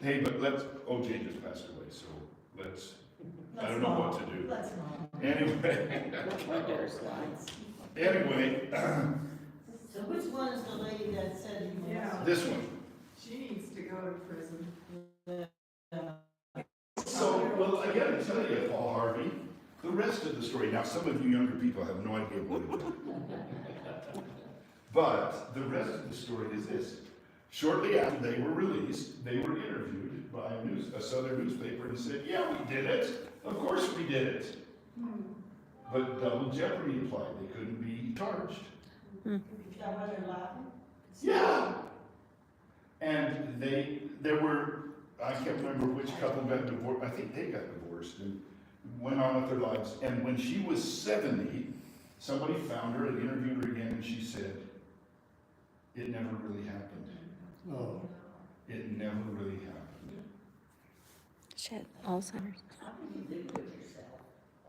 Hey, but OJ just passed away, so I don't know what to do. Let's not. Anyway, anyway, So which one is the lady that said he was? Yeah. this one. She needs to go to prison. So, well, I gotta tell you, Paul Harvey, the rest of the story. Now, some of you younger people have no idea what it is. But the rest of the story is this. Shortly after they were released, they were interviewed by a southern newspaper and said, yeah, we did it. Of course we did it. But double jeopardy applied. They couldn't be charged. Is that why they're laughing? Yeah. And there were, I can't remember which couple got divorced. I think they got divorced and went on with their lives. And when she was 70, somebody found her and interviewed her again, and she said, it never really happened. Oh. It never really happened. She had Alzheimer's. How can you live with yourself?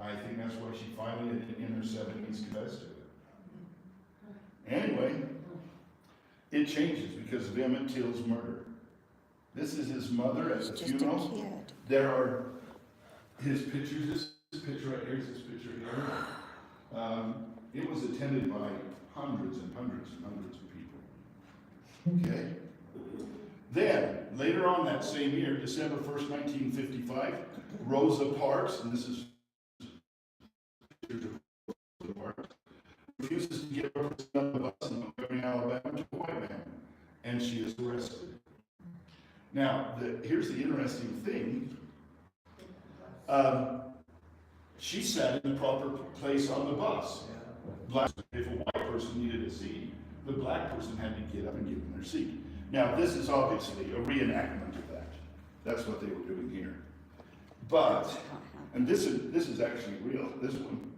I think that's why she finally, in her 70s, confessed to it. Anyway, it changes because of Emmett Till's murder. This is his mother at He's the just a funeral. kid. There are his pictures, this picture right here is this picture here. It was attended by hundreds and hundreds and hundreds of people. Okay? Then, later on that same year, December 1st, 1955, Rosa Parks, and this is pictures of Rosa Parks, refuses to give her son the bus in Montgomery, Alabama to a white man, and she is arrested. Now, here's the interesting thing. She sat in the proper place on the bus. If a white person needed a seat, the black person had to get up and give them their seat. Now, this is obviously a reenactment of that. That's what they were doing here. But, and this is actually real, this one.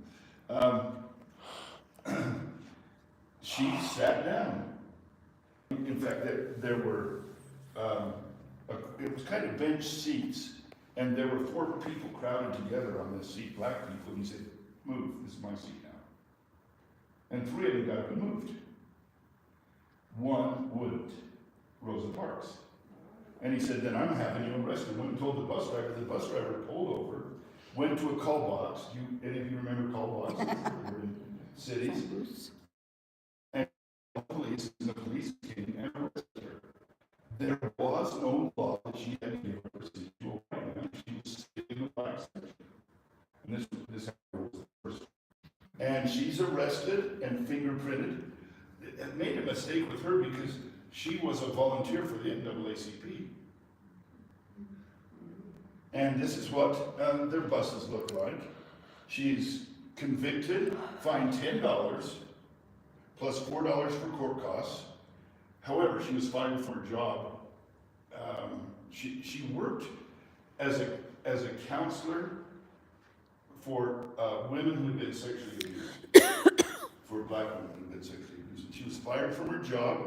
She sat down. In fact, there were, it was kind of bench seats, and there were 4 people crowded together on this seat, black people, and he said, move, this is my seat now. And 3 of them got up and moved. One wouldn't, Rosa Parks. And he said, then I'm having you arrested. Went and told the bus driver pulled over, went to a call box. Any of you remember call boxes that were in cities? And the police came and arrested her. There was no law that she had to give her seat to a white man. She was sitting in the black section. And this was the first. And she's arrested and fingerprinted. It made a mistake with her because she was a volunteer for the NAACP. And this is what their buses look like. She's convicted, fined $10, plus $4 for court costs. However, she was fired from her job. She worked as a counselor for women who had been sexually abused, for black women who had been sexually abused. She was fired from her job,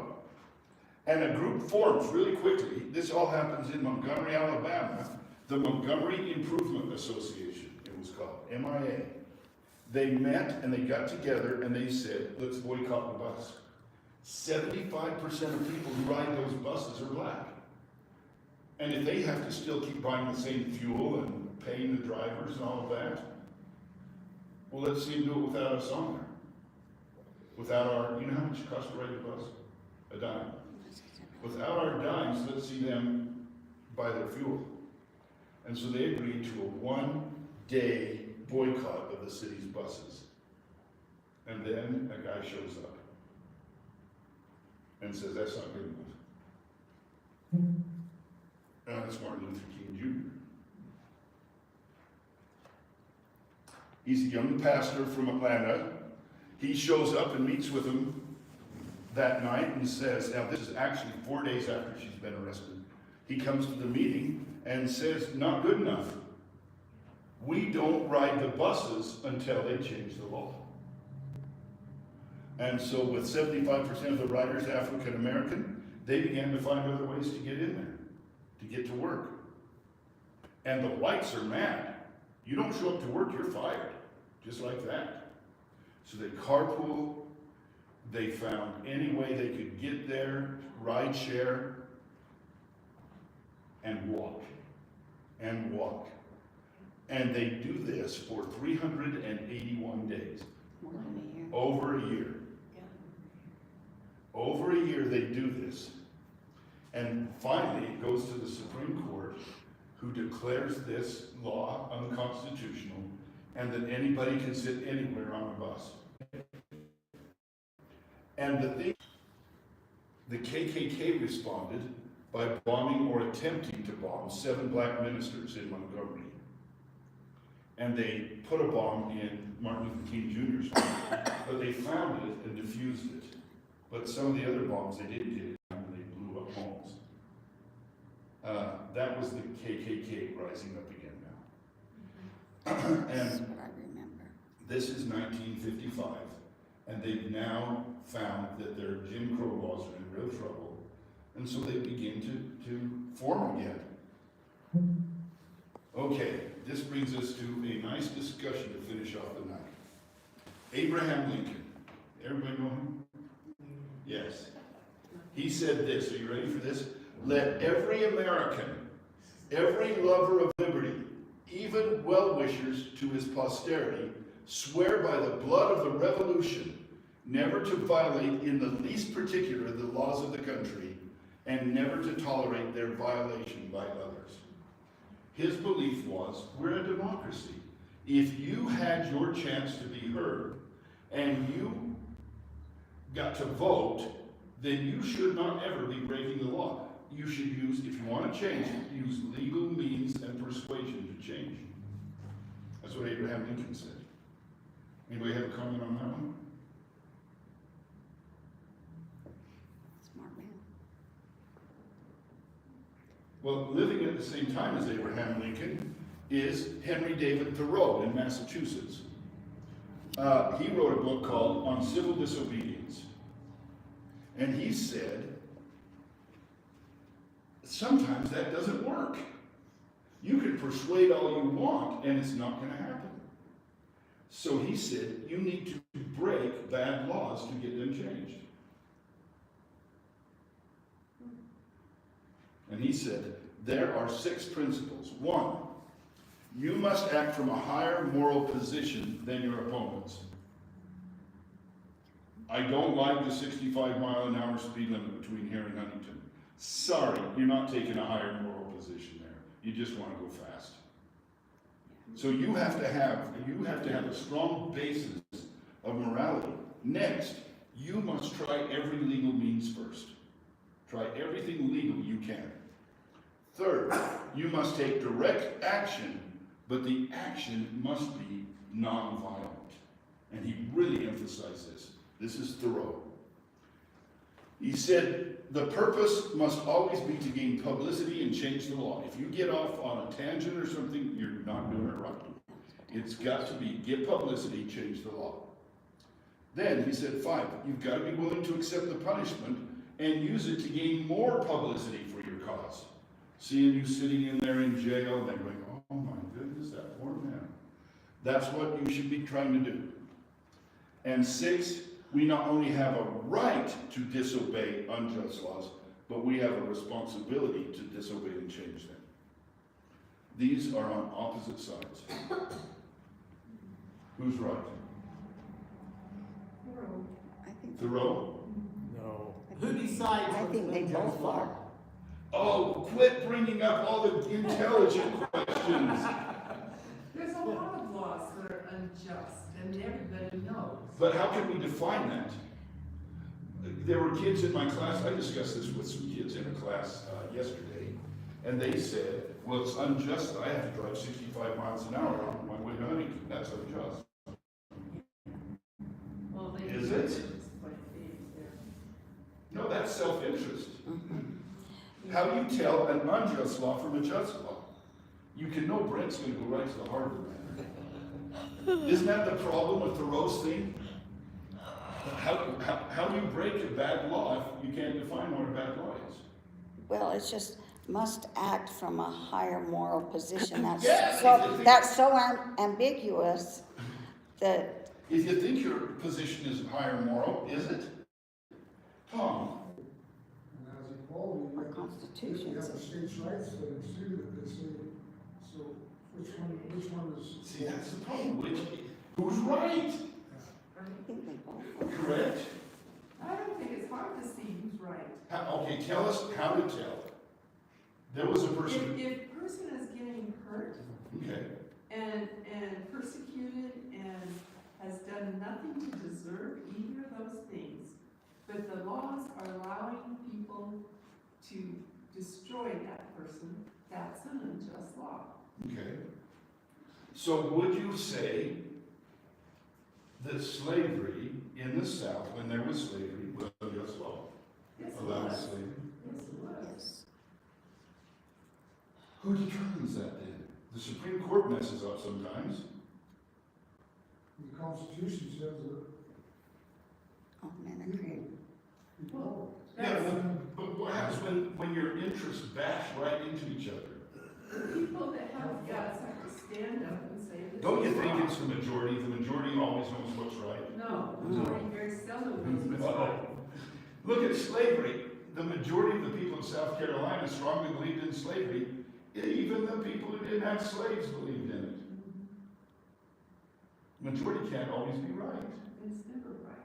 and a group forms really quickly. This all happens in Montgomery, Alabama, the Montgomery Improvement Association, it was called, MIA. They met and they got together and they said, let's boycott the bus. 75% of people who ride those buses are black. And if they have to still keep buying the same fuel and paying the drivers and all of that, well, let's see them do it without us on there. Without our, you know how much it costs to ride the bus? A dime. Without our dimes, let's see them buy their fuel. And so they agreed to a one-day boycott of the city's buses. And then a guy shows up and says, that's not good enough. And it's Martin Luther King Jr. He's a young pastor from Atlanta. He shows up and meets with him that night and says, now this is actually 4 days after she's been arrested. He comes to the meeting and says, not good enough. We don't ride the buses until they change the law. And so with 75% of the riders African American, they began to find other ways to get in there, to get to work. And the whites are mad. You don't show up to work, you're fired. Just like that. So they carpool. They found any way they could get there, ride share, and walk. And walk. And they do this for 381 days. More than a year. Over a year. Over a year they do this. And finally it goes to the Supreme Court, who declares this law unconstitutional and that anybody can sit anywhere on a bus. And the KKK responded by bombing or attempting to bomb 7 black ministers in Montgomery. And they put a bomb in Martin Luther King Jr.'s home, but they found it and defused it. But some of the other bombs they didn't get it and they blew up homes. That was the KKK rising up again now. That's And what I remember. this is 1955, and they've now found that their Jim Crow laws are in real trouble, and so they begin to form again. Okay, this brings us to a nice discussion to finish off the night. Abraham Lincoln. Everybody know him? Yes. He said this, are you ready for this? Let every American, every lover of liberty, even well-wishers to his posterity, swear by the blood of the Revolution never to violate in the least particular the laws of the country, and never to tolerate their violation by others. His belief was, we're a democracy. If you had your chance to be heard, and you got to vote, then you should not ever be breaking the law. You should use, if you want to change it, use legal means and persuasion to change. That's what Abraham Lincoln said. Anybody have a comment on that one? Smart man. Well, living at the same time as Abraham Lincoln is Henry David Thoreau in Massachusetts. He wrote a book called On Civil Disobedience. And he said, sometimes that doesn't work. You can persuade all you want, and it's not going to happen. So he said, you need to break bad laws to get them changed. And he said, there are 6 principles. 1, you must act from a higher moral position than your opponents. I don't like the 65-mile-an-hour speed limit between here and Huntington. Sorry, you're not taking a higher moral position there. You just want to go fast. So you have to have a strong basis of morality. Next, you must try every legal means first. Try everything legal you can. Third, you must take direct action, but the action must be nonviolent. And he really emphasized this. This is Thoreau. He said, the purpose must always be to gain publicity and change the law. If you get off on a tangent or something, you're not doing it right. It's got to be, get publicity, change the law. Then he said, 5, you've got to be willing to accept the punishment and use it to gain more publicity for your cause. Seeing you sitting in there in jail, and they're going, oh my goodness, that poor man. That's what you should be trying to do. And 6, we not only have a right to disobey unjust laws, but we have a responsibility to disobey and change them. These are on opposite sides. Who's right? I think, Thoreau? No. Who decides I what's think they unjust both law? are. Oh, quit bringing up all the intelligent questions. There's a lot of laws that are unjust, and everybody knows. But how can we define that? There were kids in my class, I discussed this with some kids in a class yesterday, and they said, well, it's unjust that I have to drive 65 miles an hour on my way to Huntington. That's unjust. Well, they Is it? No, that's self-interest. How do you tell an unjust law from a just law? You can know Brent's going to go right to the heart of the matter. Isn't that the problem with Thoreau's thing? How do you break a bad law if you can't define what a bad law is? Well, it's just must act from a higher moral position. That's Yes, that's so ambiguous that If you think your position is higher moral, is it? Tom? And as equality, our you Constitution have the says. states' rights things too, that they say, so which one is? See, that's the problem. Who's right? I think they both are. Correct? I don't think it's hard to see who's right. Okay, tell us how to tell. There was a person. If a person is getting hurt Okay. and persecuted and has done nothing to deserve either of those things, but the laws are allowing people to destroy that person, that's an unjust law. Okay. So would you say that slavery in the South, when there was slavery, was unjust law? Yes, it Allowed was. slavery? Yes, it was. Yes. Who determines that then? The Supreme Court messes up sometimes. The Constitution says that All men are created. equality. Yeah, but what happens when your interests bash right into each other? People that have guts have to stand up and say this. Don't you is think wrong. it's the majority? The majority always knows what's right. No, the majority very seldom knows what's right. Look at slavery. The majority of the people of South Carolina strongly believed in slavery. Even the people who didn't have slaves believed in it. Majority can't always be right. It's never right.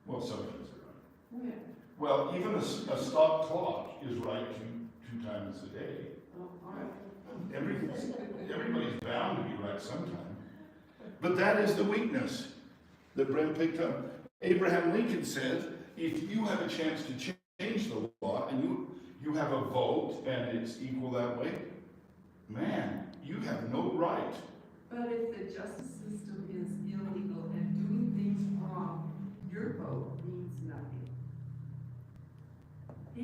Well, sometimes they're right. When? Well, even a stopped clock is right two times a day. Oh, all right. Everybody's bound to be right sometime. But that is the weakness that Brent picked up. Abraham Lincoln said, if you have a chance to change the law and you have a vote and it's equal that way, man, you have no right. But if the justice system is illegal and doing things wrong, your vote means nothing. He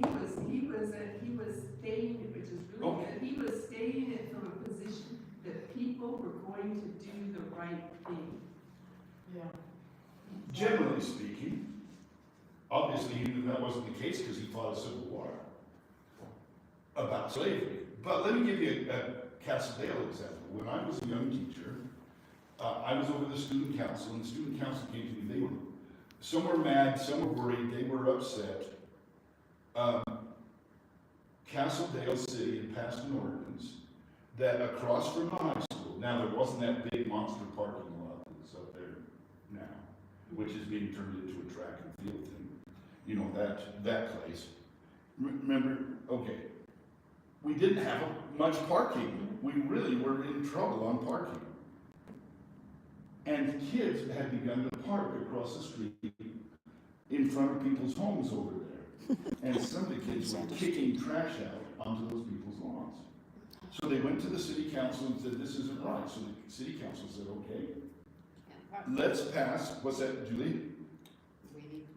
was stating it, which is really Okay. good, he was stating it from a position that people were going to do the right thing. Yeah. Generally speaking, obviously he knew that wasn't the case because he fought a civil war about slavery. But let me give you a Castledale example. When I was a young teacher, I was over the student council, and the student council came to me. Some were mad, some were worried, they were upset. Castledale City had passed an ordinance that across from the high school, now there wasn't that big monster parking lot that's up there now, which is being turned into a track and field thing. You know, that place. Remember, okay, we didn't have much parking. We really were in trouble on parking. And kids had begun to park across the street in front of people's homes over there. And some of the kids were kicking trash out onto those people's lawns. So they went to the city council and said, this isn't right. So the city council said, okay, let's pass, what's that, Julie?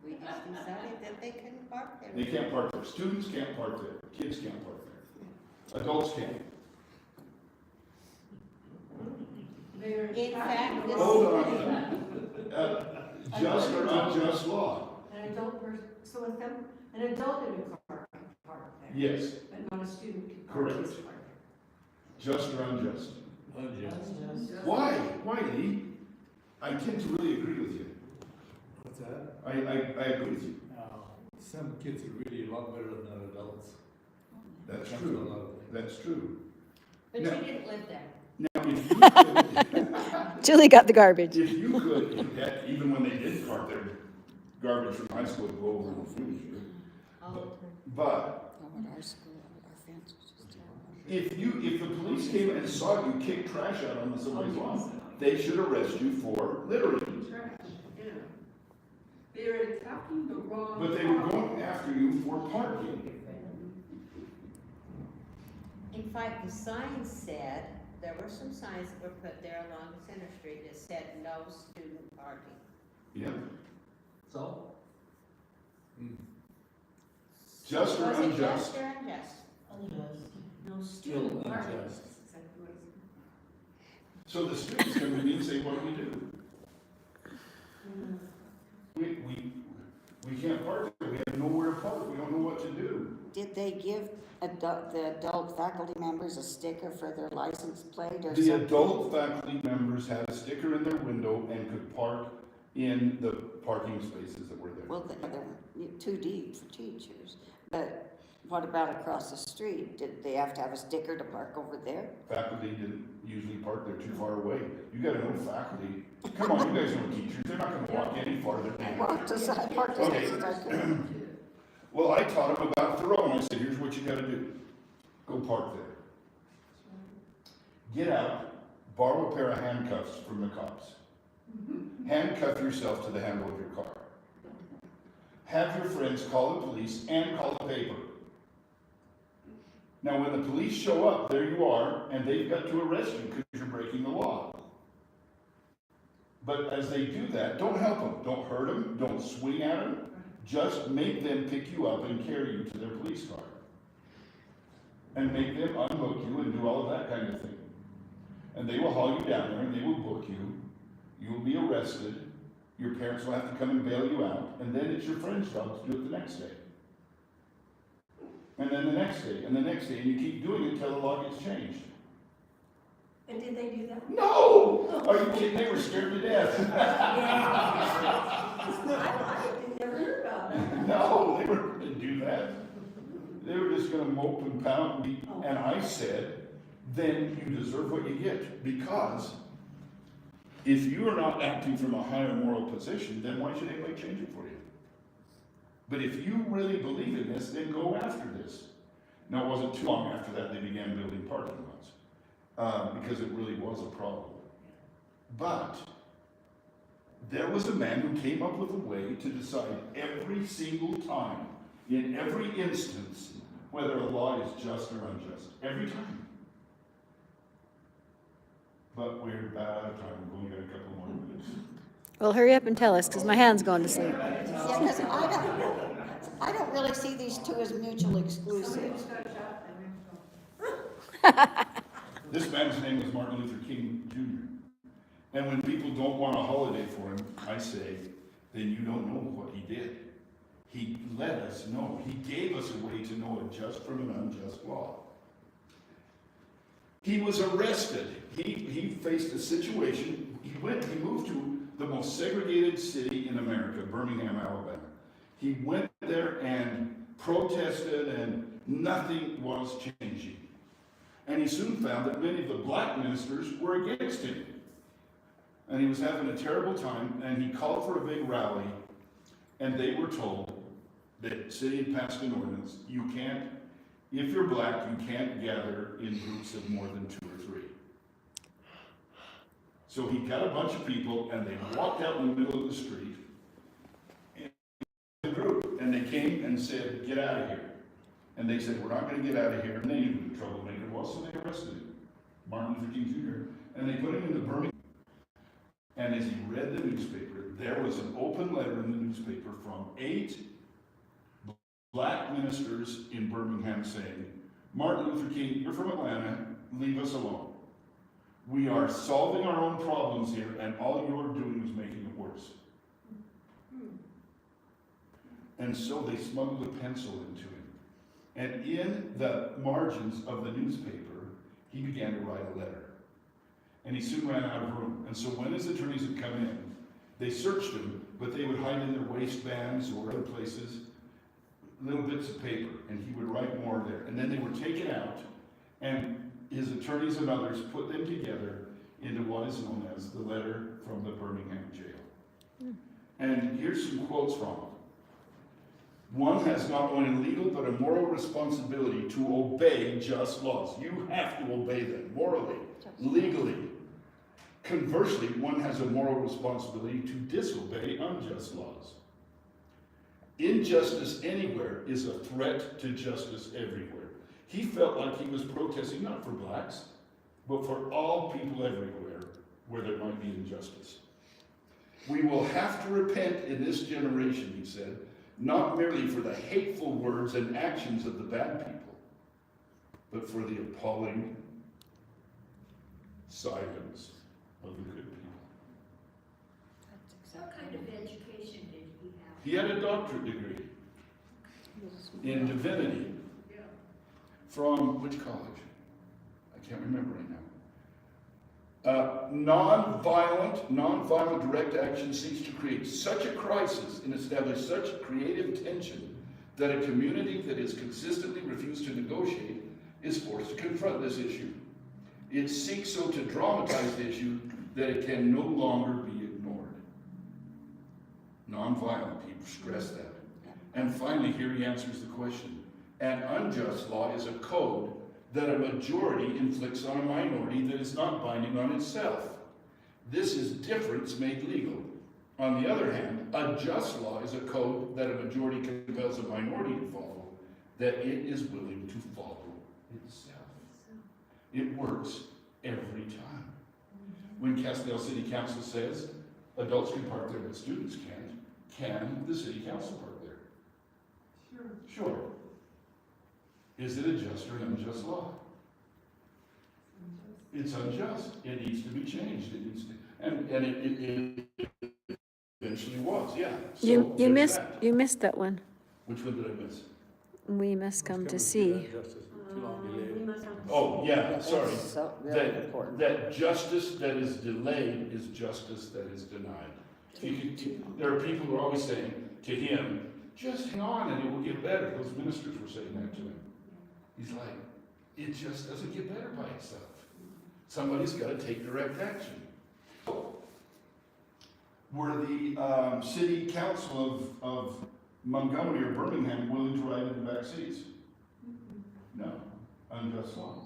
we just decided that they couldn't park there. They can't park there. Students can't park there. Kids can't park there. Adults can. In fact, this. Hold on. Just or unjust law? An adult person, so if an adult in a car can park there. Yes. But not a student can park Correct. his car Just or unjust? Unjust. Why? Why, Lee? I tend to really agree with you. What's that? I agree with you. Some kids are really a lot better than adults. That's Comes to a true. lot of things. That's true. But No. you didn't live there. Now, if you could, Julie got the garbage. if you could, even when they did park their garbage from high school would go over the food. But Oh, at our school, our fence was just terrible. if the police came and saw you kick trash out on somebody's lawn, they should arrest you for littering. Trash, yeah. They're attacking the wrong. But they were going after you for parking. In fact, the signs said, there were some signs that were put there along Center Street that said no student parking. Yeah. So, Just or Was it unjust? just or unjust? Unjust. No student Still parking. unjust. So the students come to me and say, what do we do? We can't park there, we have nowhere to park, we don't know what to do. Did they give the adult faculty members a sticker for their license plate or The something? adult faculty members had a sticker in their window and could park in the parking spaces that were there. Well, they're too deep for teachers, but what about across the street? Did they have to have a sticker to park over there? Faculty didn't usually park there, too far away. You gotta know faculty. Come on, you guys know teachers, they're not gonna walk any farther I than. walked aside, parked as Okay. close as I could. Well, I taught them about Thoreau, and I said, here's what you gotta do. Go park there. Get out, borrow a pair of handcuffs from the cops. Handcuff yourself to the handle of your car. Have your friends call the police and call the paper. Now, when the police show up, there you are, and they've got to arrest you because you're breaking the law. But as they do that, don't help them, don't hurt them, don't swing at them. Just make them pick you up and carry you to their police car. And make them unhook you and do all of that kind of thing. And they will haul you down there and they will book you. You will be arrested. Your parents will have to come and bail you out. And then it's your friend's job to do it the next day. And then the next day, and the next day, and you keep doing it until the law gets changed. And did they do that? No! Are you kidding? They were scared to death. I never heard about that. No, they weren't going to do that. They were just going to mope and pound me. And I said, then you deserve what you get. Because if you are not acting from a higher moral position, then why should anybody change it for you? But if you really believe in this, then go after this. Now, it wasn't too long after that they began building parking lots, because it really was a problem. But there was a man who came up with a way to decide every single time, in every instance, whether a law is just or unjust. Every time. But we're about out of time. We've only got a couple more minutes. Well, hurry up and tell us, because my hand's going to sleep. Yeah, because I don't really see these two as mutually exclusive. This man's name was Martin Luther King Jr. And when people don't want a holiday for him, I say, then you don't know what he did. He let us know. He gave us a way to know a just from an unjust law. He was arrested. He faced a situation. He moved to the most segregated city in America, Birmingham, Alabama. He went there and protested, and nothing was changing. And he soon found that many of the black ministers were against him. And he was having a terrible time, and he called for a big rally, and they were told that the city had passed an ordinance, you can't, if you're black, you can't gather in groups of more than 2 or 3. So he got a bunch of people, and they walked out in the middle of the street, in a group, and they came and said, get out of here. And they said, we're not going to get out of here. And they knew who the troublemaker was, so they arrested him, Martin Luther King Jr., and they put him into Birmingham. And as he read the newspaper, there was an open letter in the newspaper from 8 black ministers in Birmingham saying, Martin Luther King, you're from Atlanta, leave us alone. We are solving our own problems here, and all you're doing is making it worse. And so they smuggled a pencil into him. And in the margins of the newspaper, he began to write a letter. And he soon ran out of room. And so when his attorneys would come in, they searched him, but they would hide in their waistbands or other places little bits of paper, and he would write more there. And then they were taken out, and his attorneys and others put them together into what is known as the letter from the Birmingham jail. And here's some quotes from it. One has not only a legal but a moral responsibility to obey just laws. You have to obey them morally, legally. Conversely, one has a moral responsibility to disobey unjust laws. Injustice anywhere is a threat to justice everywhere. He felt like he was protesting not for blacks, but for all people everywhere where there might be injustice. We will have to repent in this generation, he said, not merely for the hateful words and actions of the bad people, but for the appalling silence of the good people. What kind of education did he have? He had a doctorate degree in divinity. From which college? I can't remember right now. Nonviolent direct action seeks to create such a crisis and establish such creative tension that a community that has consistently refused to negotiate is forced to confront this issue. It seeks so to dramatize the issue that it can no longer be ignored. Nonviolent, he stressed that. And finally, here he answers the question. An unjust law is a code that a majority inflicts on a minority that is not binding on itself. This is difference made legal. On the other hand, a just law is a code that a majority compels a minority to follow, that it is willing to follow itself. It works every time. When Castile City Council says adults can park there but students can't, can the city council park there? Sure. Is it a just or an unjust law? It's unjust. It needs to be changed. It needs to, and it eventually was, yeah. So You missed that. you missed that one. Which one did I miss? We must come to see. Oh, yeah, sorry. That's so very important. That justice that is delayed is justice that is denied. There are people who are always saying to him, just hang on and it will get better. Those ministers were saying that to him. He's like, it just doesn't get better by itself. Somebody's got to take direct action. Were the city council of Montgomery or Birmingham willing to ride in the back seats? No. Unjust law.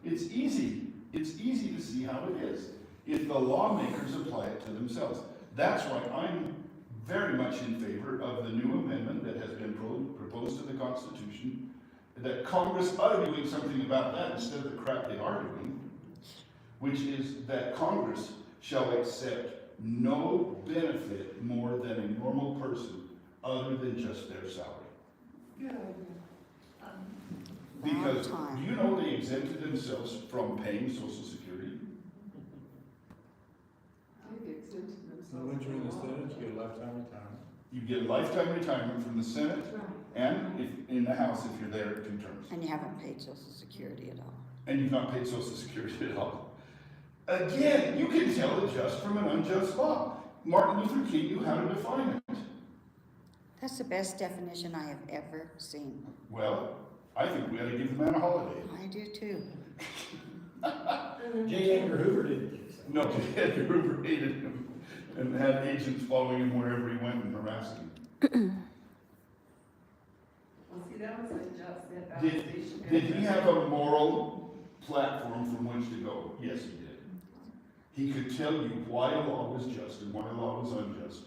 It's easy. It's easy to see how it is if the lawmakers apply it to themselves. That's why I'm very much in favor of the new amendment that has been proposed to the Constitution, that Congress ought to be doing something about that instead of the crap they are doing, which is that Congress shall accept no benefit more than a normal person other than just their salary. Because do you know they exempted themselves from paying Social Security? So when you're in the Senate, you get a lifetime retirement. You get lifetime retirement from the Senate and if, in the House if you're there 2 terms. And you haven't paid Social Security at all. And you've not paid Social Security at all. Again, you can tell a just from an unjust law. Martin Luther King knew how to define it. That's the best definition I have ever seen. Well, I think we ought to give the man a holiday. I do too. J. Edgar Hoover didn't. No, J. Edgar Hoover hated him and had agents following him wherever he went and harassing him. Well, see, that was unjust, that validation. Did he have a moral platform from which to go? Yes, he did. He could tell you why a law was just and why a law was unjust.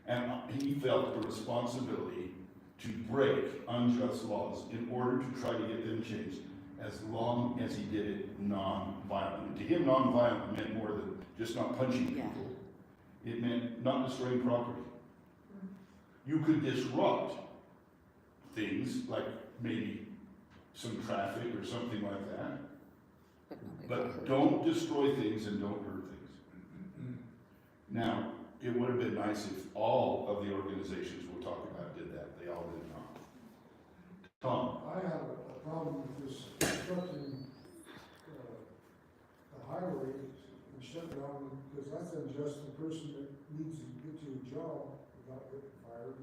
And he felt a responsibility to break unjust laws in order to try to get them changed as long as he did it non-violently. To him, non-violent meant more than just not punching people. It meant not destroying property. You could disrupt things like maybe some traffic or something like that, but don't destroy things and don't hurt things. Now, it would have been nice if all of the organizations we'll talk about did that. They all did not. Tom? I have a problem with this constructing, the highway and shut down, because that's unjust to the person that needs to get to a job without getting fired.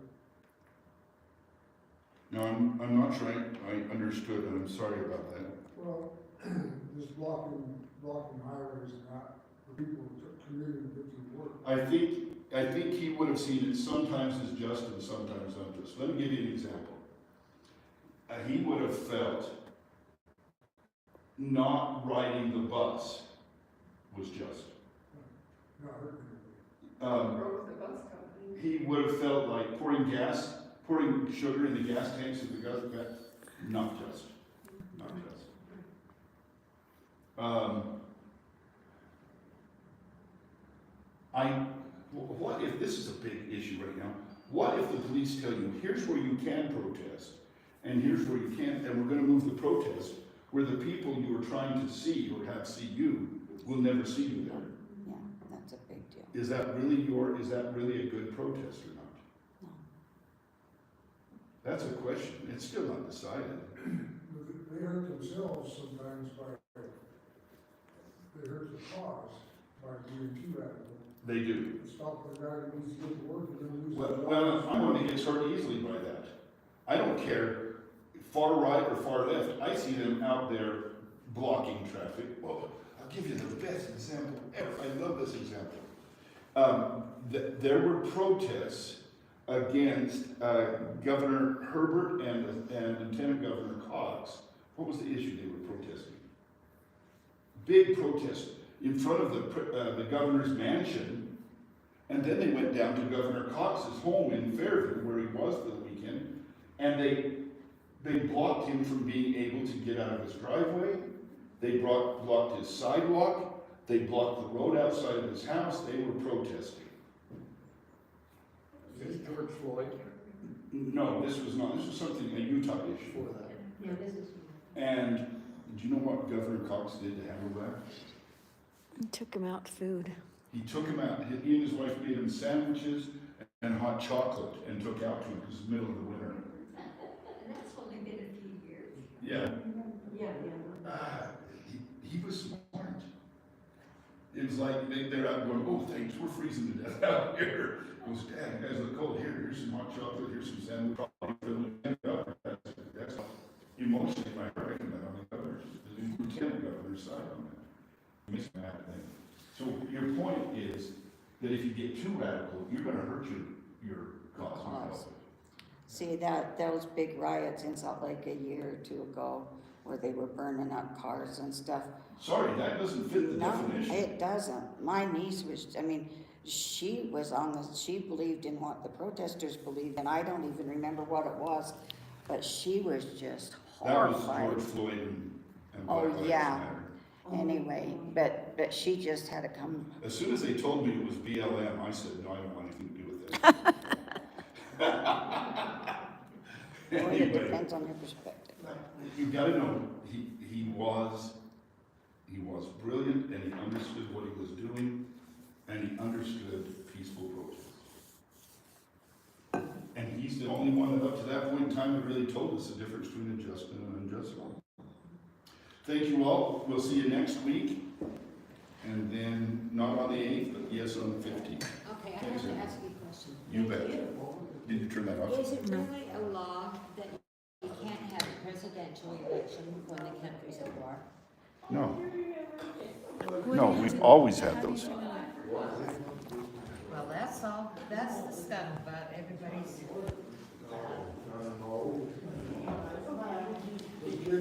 No, I'm not sure I understood, and I'm sorry about that. Well, just blocking highways and not for people commuting to get to work. I think he would have seen it sometimes as just and sometimes unjust. Let me give you an example. He would have felt not riding the bus was just. Not hurting anybody. Broke the bus company. He would have felt like pouring sugar in the gas tanks of the gas, not just, not just. What if, this is a big issue right now, what if the police tell you, here's where you can protest, and here's where you can't, and we're gonna move the protest, where the people you are trying to see or have see you will never see you there. Yeah, that's a big deal. Is that really a good protest or not? No. That's a question. It's still not decided. They hurt themselves sometimes they hurt the cause by being too radical. They do. Stop the guy that needs to get to work and then lose his job. Well, I'm one that gets hurt easily by that. I don't care far right or far left. I see them out there blocking traffic. Well, I'll give you the best example ever. I love this example. There were protests against Governor Herbert and Lieutenant Governor Cox. What was the issue they were protesting? Big protest in front of the governor's mansion, and then they went down to Governor Cox's home in Fairview, where he was for the weekend, and they blocked him from being able to get out of his driveway. They blocked his sidewalk. They blocked the road outside of his house. They were protesting. Is this George Floyd? No, this was not. This was something, a Utah issue. For that. Yeah, this is. And do you know what Governor Cox did to handle that? He took him out food. He took him out. He and his wife made him sandwiches and hot chocolate and took out to him because it's the middle of the winter. And that's only been a few years. Yeah. Yeah. He was smart. It was like they're out going, oh, thanks, we're freezing to death out here. It was, Dad, you guys look cold. Here's some hot chocolate. Here's some sandwich. That's emotionally my recommend on the governor's, the lieutenant governor's side on that. It makes me mad, I think. So your point is that if you get too radical, you're going to hurt your cause. See, those big riots in Salt Lake a year or two ago, where they were burning up cars and stuff. Sorry, that doesn't fit the No, definition. it doesn't. My niece was, she believed in what the protesters believed, and I don't even remember what it was, but she was just horrified. That was George Floyd and Oh, Black Lives yeah. Matter. Anyway, but she just had to come. As soon as they told me it was BLM, I said, no, I don't want anything to do with that. Well, it Anyway, depends on your perspective. you gotta know, he was brilliant, and he understood what he was doing, and he understood peaceful protest. And he's the only one that up to that point in time that really told us the difference between a just and an unjust law. Thank you all. We'll see you next week. And then, not on the 8th, but yes, on the 15th. Okay, I have to ask you a question. You bet. Did you turn that off? Is it really a law that you can't have a presidential election when the country's at war? No. No, we've always had those. Well, that's all, that's the stuff about everybody's